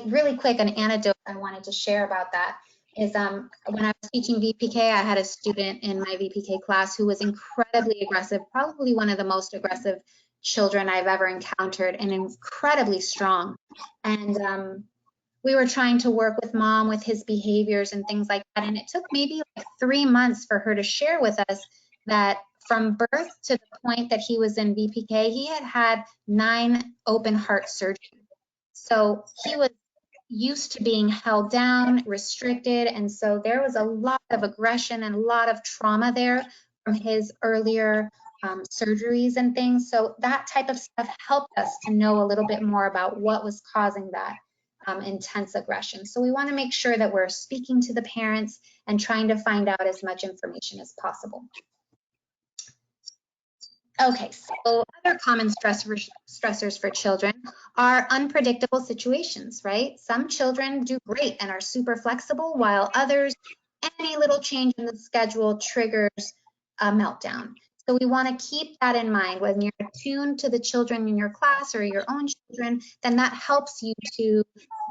Really quick, an anecdote I wanted to share about that is when I was teaching VPK, I had a student in my VPK class who was incredibly aggressive, probably one of the most aggressive children I've ever encountered, and incredibly strong. And we were trying to work with mom with his behaviors and things like that. And it took maybe like 3 months for her to share with us that from birth to the point that he was in VPK, he had had 9 open heart surgeries. So he was used to being held down, restricted. And so there was a lot of aggression and a lot of trauma there from his earlier surgeries and things. So that type of stuff helped us to know a little bit more about what was causing that intense aggression. So we want to make sure that we're speaking to the parents and trying to find out as much information as possible. Okay, so other common stressors for children are unpredictable situations, right? Some children do great and are super flexible, while others, any little change in the schedule triggers a meltdown. So we want to keep that in mind when you're attuned to the children in your class or your own children, then that helps you to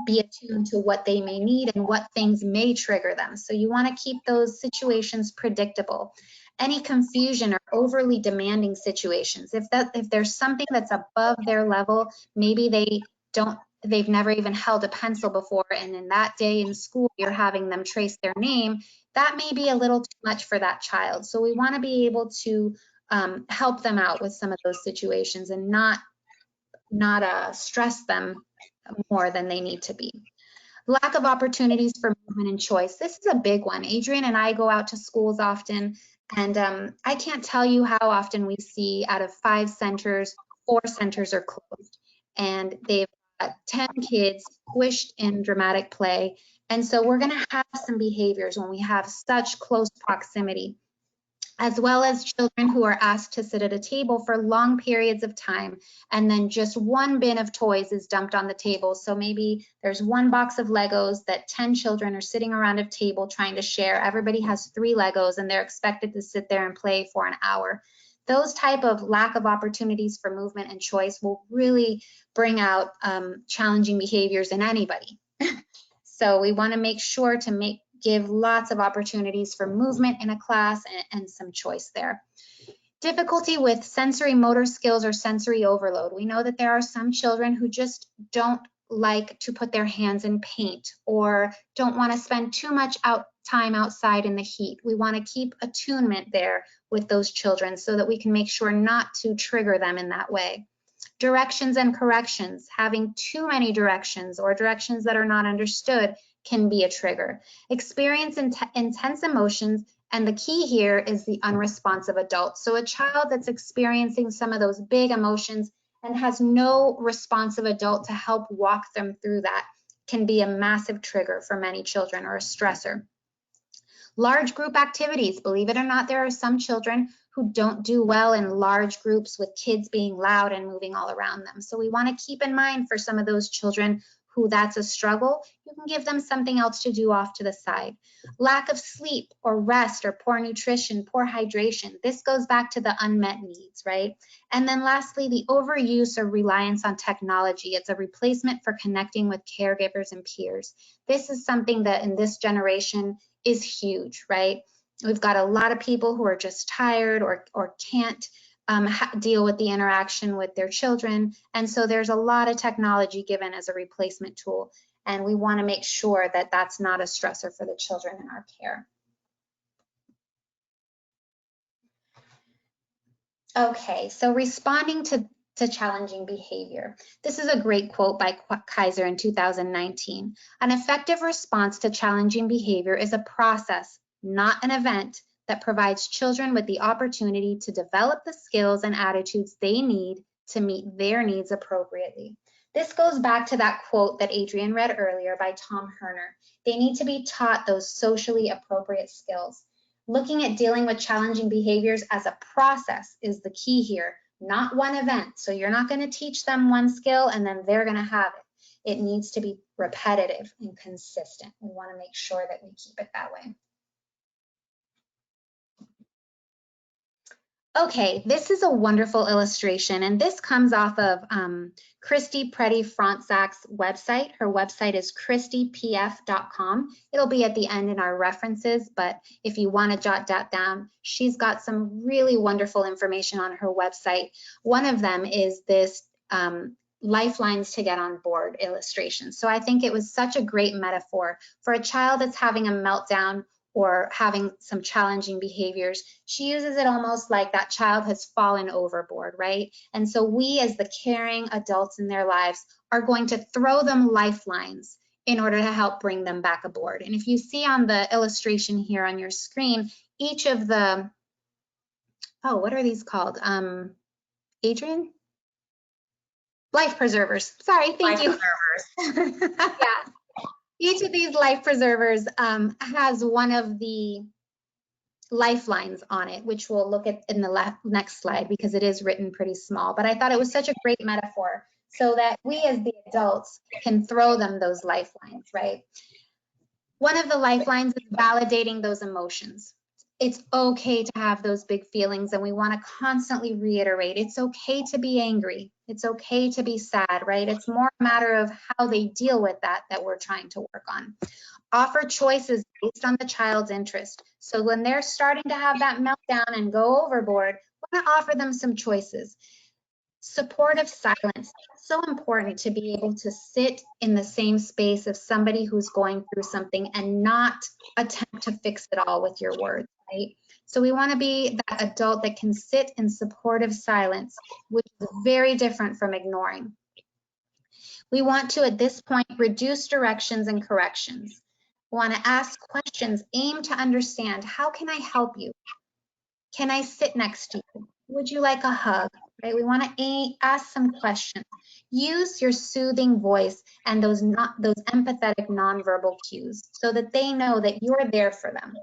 be attuned to what they may need and what things may trigger them. So you want to keep those situations predictable. Any confusion or overly demanding situations, if there's something that's above their level, maybe they've never even held a pencil before, and in that day in school you're having them trace their name, that may be a little too much for that child. So we want to be able to help them out with some of those situations and not stress them more than they need to be. Lack of opportunities for movement and choice. This is a big one. Adrian and I go out to schools often, and I can't tell you how often we see out of 5 centers, 4 centers are closed, and they've got 10 kids squished in dramatic play. And so we're going to have some behaviors when we have such close proximity, as well as children who are asked to sit at a table for long periods of time, and then just one bin of toys is dumped on the table. So maybe there's 1 box of Legos that 10 children are sitting around a table trying to share. Everybody has 3 Legos and they're expected to sit there and play for an hour. Those type of lack of opportunities for movement and choice will really bring out challenging behaviors in anybody. So we want to make sure to give lots of opportunities for movement in a class and some choice there. Difficulty with sensory motor skills or sensory overload. We know that there are some children who just don't like to put their hands in paint or don't want to spend too much time outside in the heat. We want to keep attunement there with those children so that we can make sure not to trigger them in that way. Directions and corrections. Having too many directions or directions that are not understood can be a trigger. Experience intense emotions, and the key here is the unresponsive adult. So a child that's experiencing some of those big emotions and has no responsive adult to help walk them through that can be a massive trigger for many children, or a stressor. Large group activities. Believe it or not, there are some children who don't do well in large groups with kids being loud and moving all around them. So we want to keep in mind for some of those children who that's a struggle, you can give them something else to do off to the side. Lack of sleep or rest or poor nutrition, poor hydration. This goes back to the unmet needs, right? And then lastly, the overuse or reliance on technology. It's a replacement for connecting with caregivers and peers. This is something that in this generation is huge, right? We've got a lot of people who are just tired or can't deal with the interaction with their children. And so there's a lot of technology given as a replacement tool. And we want to make sure that that's not a stressor for the children in our care. Okay, so responding to challenging behavior. This is a great quote by Kaiser in 2019. An effective response to challenging behavior is a process, not an event, that provides children with the opportunity to develop the skills and attitudes they need to meet their needs appropriately. This goes back to that quote that Adrienne read earlier by Tom Herner. They need to be taught those socially appropriate skills. Looking at dealing with challenging behaviors as a process is the key here, not one event. So you're not going to teach them one skill and then they're going to have it. It needs to be repetitive and consistent. We want to make sure that we keep it that way. Okay, this is a wonderful illustration, and this comes off of Christy Preddy-Frontzak's website. Her website is christypf.com. It'll be at the end in our references, but if you want to jot that down, she's got some really wonderful information on her website. One of them is this lifelines to get on board illustration. So I think it was such a great metaphor for a child that's having a meltdown or having some challenging behaviors. She uses it almost like that child has fallen overboard, right? And so we as the caring adults in their lives are going to throw them lifelines in order to help bring them back aboard. And if you see on the illustration here on your screen, each of the, oh, what are these called? Adrienne? Life preservers. Sorry, thank you. Preservers. Yeah. Each of these life preservers has one of the lifelines on it, which we'll look at in the next slide because it is written pretty small. But I thought it was such a great metaphor so that we as the adults can throw them those lifelines, right? One of the lifelines is validating those emotions. It's okay to have those big feelings, and we want to constantly reiterate, it's okay to be angry. It's okay to be sad, right? It's more a matter of how they deal with that we're trying to work on. Offer choices based on the child's interest. So when they're starting to have that meltdown and go overboard, we want to offer them some choices. Supportive silence. So important to be able to sit in the same space of somebody who's going through something and not attempt to fix it all with your words, right? So we want to be that adult that can sit in supportive silence, which is very different from ignoring. We want to, at this point, reduce directions and corrections. We want to ask questions aimed to understand, how can I help you? Can I sit next to you? Would you like a hug? Right? We want to ask some questions. Use your soothing voice and those empathetic nonverbal cues so that they know that you're there for them.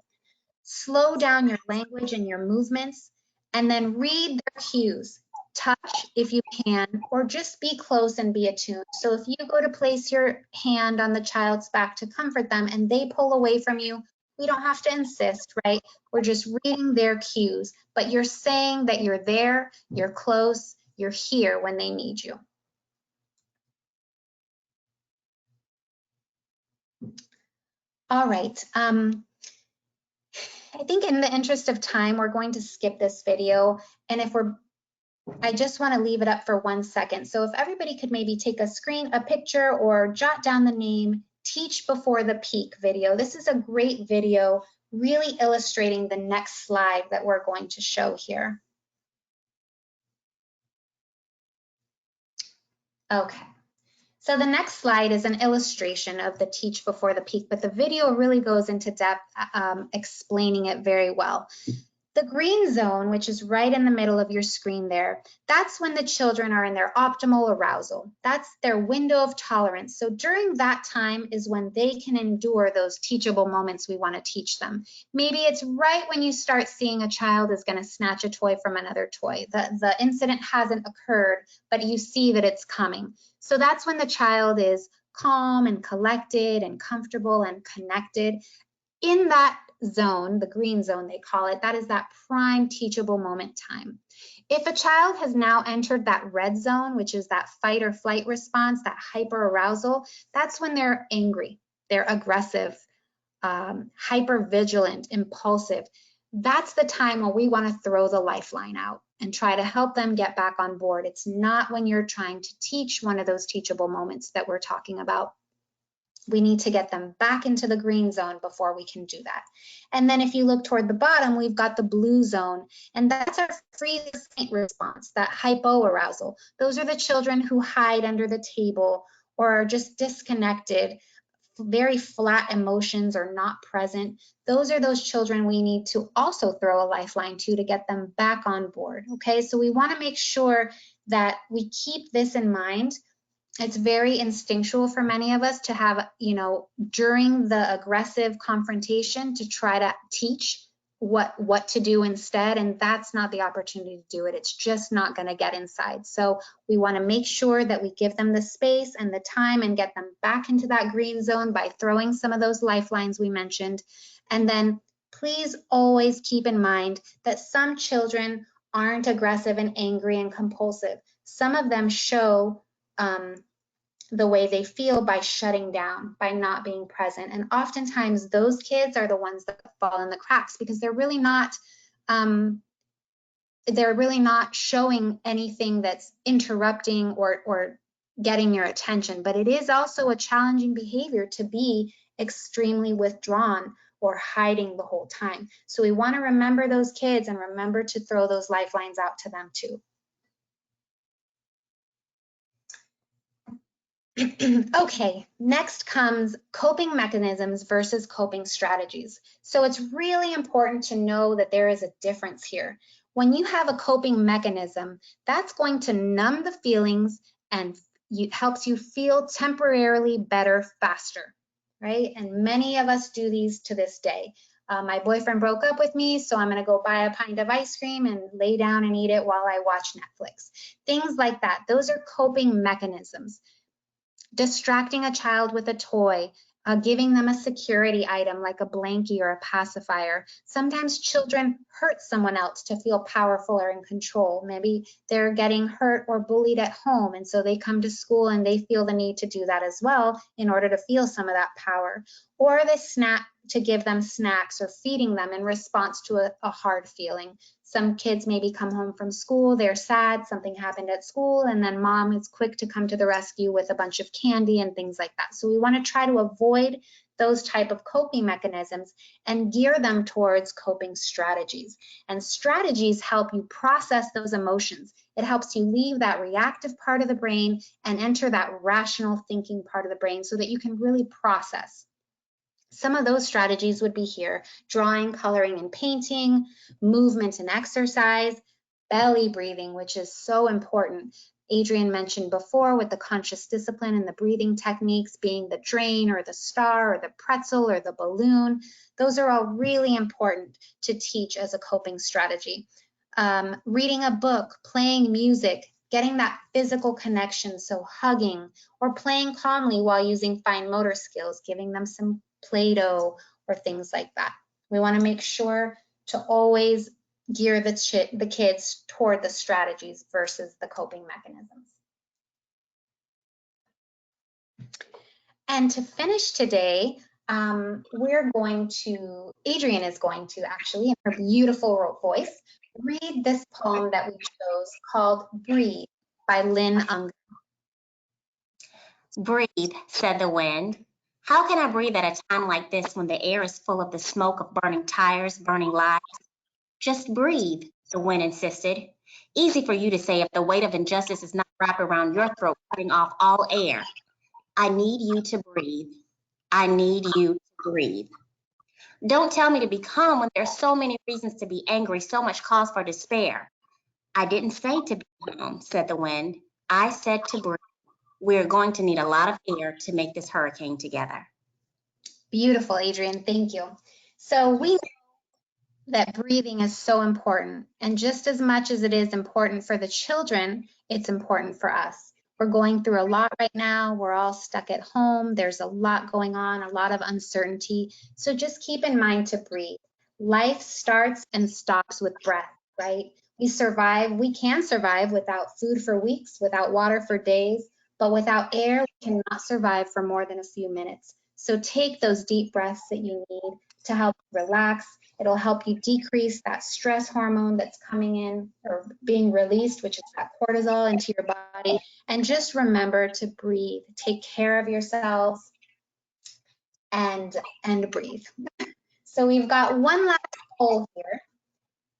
Slow down your language and your movements, and then read their cues. Touch if you can, or just be close and be attuned. So if you go to place your hand on the child's back to comfort them and they pull away from you, we don't have to insist, right? We're just reading their cues, but you're saying that you're there, you're close, you're here when they need you. All right. I think in the interest of time, we're going to skip this video. And I just want to leave it up for 1 second. So if everybody could maybe take a picture or jot down the name Teach Before the Peak video. This is a great video really illustrating the next slide that we're going to show here. Okay. So the next slide is an illustration of the Teach Before the Peak, but the video really goes into depth explaining it very well. The green zone, which is right in the middle of your screen there, that's when the children are in their optimal arousal. That's their window of tolerance. So during that time is when they can endure those teachable moments we want to teach them. Maybe it's right when you start seeing a child is going to snatch a toy from another toy. The incident hasn't occurred, but you see that it's coming. So that's when the child is calm and collected and comfortable and connected. In that zone, the green zone they call it, that is that prime teachable moment time. If a child has now entered that red zone, which is that fight or flight response, that hyper arousal, that's when they're angry, they're aggressive, hyper vigilant, impulsive. That's the time when we want to throw the lifeline out. and try to help them get back on board. It's not when you're trying to teach one of those teachable moments that we're talking about. We need to get them back into the green zone before we can do that. And then if you look toward the bottom, we've got the blue zone, and that's our freeze faint response, that hypoarousal. Those are the children who hide under the table or are just disconnected, very flat emotions or not present. Those are those children we need to also throw a lifeline to get them back on board, okay? So we wanna make sure that we keep this in mind. It's very instinctual for many of us to have, during the aggressive confrontation to try to teach what to do instead, and that's not the opportunity to do it. It's just not going to get inside. So we want to make sure that we give them the space and the time and get them back into that green zone by throwing some of those lifelines we mentioned. And then please always keep in mind that some children aren't aggressive and angry and compulsive. Some of them show the way they feel by shutting down, by not being present. And oftentimes those kids are the ones that fall in the cracks because they're really not showing anything that's interrupting or getting your attention. But it is also a challenging behavior to be extremely withdrawn or hiding the whole time. So we want to remember those kids and remember to throw those lifelines out to them too. Okay, next comes coping mechanisms versus coping strategies. So it's really important to know that there is a difference here. When you have a coping mechanism, that's going to numb the feelings and helps you feel temporarily better faster, right? And many of us do these to this day. My boyfriend broke up with me, so I'm gonna go buy a pint of ice cream and lay down and eat it while I watch Netflix. Things like that, those are coping mechanisms. Distracting a child with a toy, giving them a security item like a blankie or a pacifier. Sometimes children hurt someone else to feel powerful or in control. Maybe they're getting hurt or bullied at home, and so they come to school and they feel the need to do that as well in order to feel some of that power. Or they snap to give them snacks or feeding them in response to a hard feeling. Some kids maybe come home from school, they're sad, something happened at school, and then mom is quick to come to the rescue with a bunch of candy and things like that. So we want to try to avoid those type of coping mechanisms and gear them towards coping strategies. And strategies help you process those emotions. It helps you leave that reactive part of the brain and enter that rational thinking part of the brain so that you can really process. Some of those strategies would be here: drawing, coloring, and painting, movement and exercise, belly breathing, which is so important. Adrienne mentioned before with the conscious discipline and the breathing techniques being the drain or the star or the pretzel or the balloon. Those are all really important to teach as a coping strategy. Reading a book, playing music, getting that physical connection, so hugging or playing calmly while using fine motor skills, giving them some Play-Doh or things like that. We want to make sure to always gear the kids toward the strategies versus the coping mechanisms. And to finish today, Adrienne is going to actually, in her beautiful voice, read this poem that we chose called Breathe by Lynn Unger. Breathe, said the wind. How can I breathe at a time like this when the air is full of the smoke of burning tires, burning lives? Just breathe, the wind insisted. Easy for you to say if the weight of injustice is not wrapped around your throat, cutting off all air. I need you to breathe. I need you to breathe. Don't tell me to be calm when there's so many reasons to be angry, so much cause for despair. I didn't say to be calm, said the wind. I said to breathe. We're going to need a lot of air to make this hurricane together. Beautiful, Adrienne, thank you. So we know that breathing is so important, and just as much as it is important for the children, it's important for us. We're going through a lot right now. We're all stuck at home. There's a lot going on, a lot of uncertainty. So just keep in mind to breathe. Life starts and stops with breath, right? We can survive without food for weeks, without water for days, but without air, we cannot survive for more than a few minutes. So take those deep breaths that you need to help relax. It'll help you decrease that stress hormone that's coming in or being released, which is that cortisol into your body. And just remember to breathe. Take care of yourselves and breathe. So we've got one last poll here.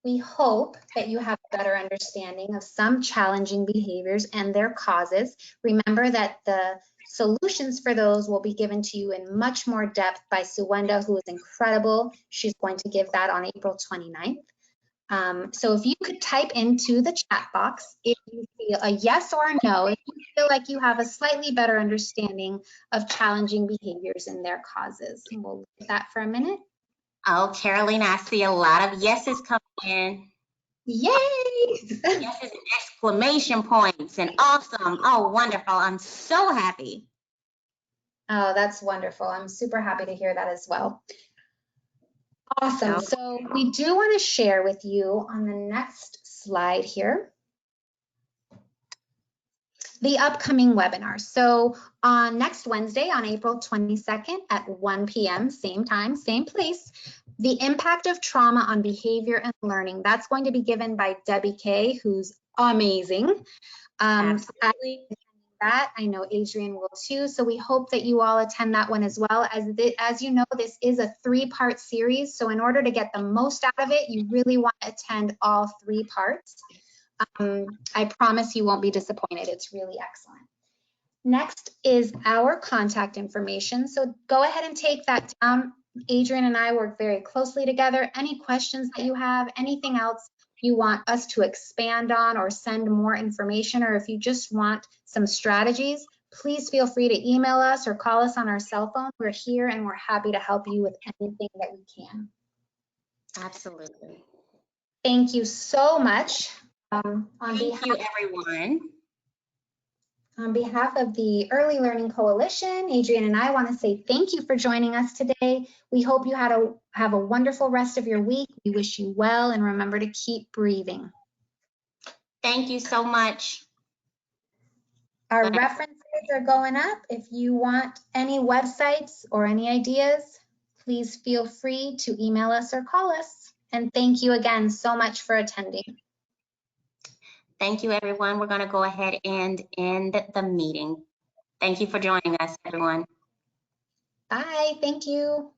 We hope that you have a better understanding of some challenging behaviors and their causes. Remember that the solutions for those will be given to you in much more depth by Suwenda, who is incredible. She's going to give that on April 29th. So if you could type into the chat box if you feel a yes or a no, if you feel like you have a slightly better understanding of challenging behaviors and their causes. And we'll look at that for a minute. Oh, Carolina, I see a lot of yeses coming in. Yay! Yeses and exclamation points and awesome. Oh, wonderful. I'm so happy. Oh, that's wonderful. I'm super happy to hear that as well. Awesome. Okay. So we do want to share with you on the next slide here the upcoming webinar. So on next Wednesday, on April 22nd at 1 p.m., same time, same place, the impact of trauma on behavior and learning. That's going to be given by Debbie Kay, who's amazing. Absolutely. That I know Adrian will too. So we hope that you all attend that one as well. As you know, this is a 3-part series. So in order to get the most out of it, you really want to attend all 3 parts. I promise you won't be disappointed. It's really excellent. Next is our contact information. So go ahead and take that down. Adrian and I work very closely together. Any questions that you have, anything else you want us to expand on or send more information, or if you just want some strategies, please feel free to email us or call us on our cell phone. We're here and we're happy to help you with anything that we can. Absolutely. Thank you so much. Thank you, everyone. On behalf of the Early Learning Coalition, Adrian and I want to say thank you for joining us today. We hope you have a wonderful rest of your week. We wish you well, and remember to keep breathing. Thank you so much. Our references are going up. If you want any websites or any ideas, please feel free to email us or call us. And thank you again so much for attending. Thank you, everyone. We're going to go ahead and end the meeting. Thank you for joining us, everyone. Bye. Thank you.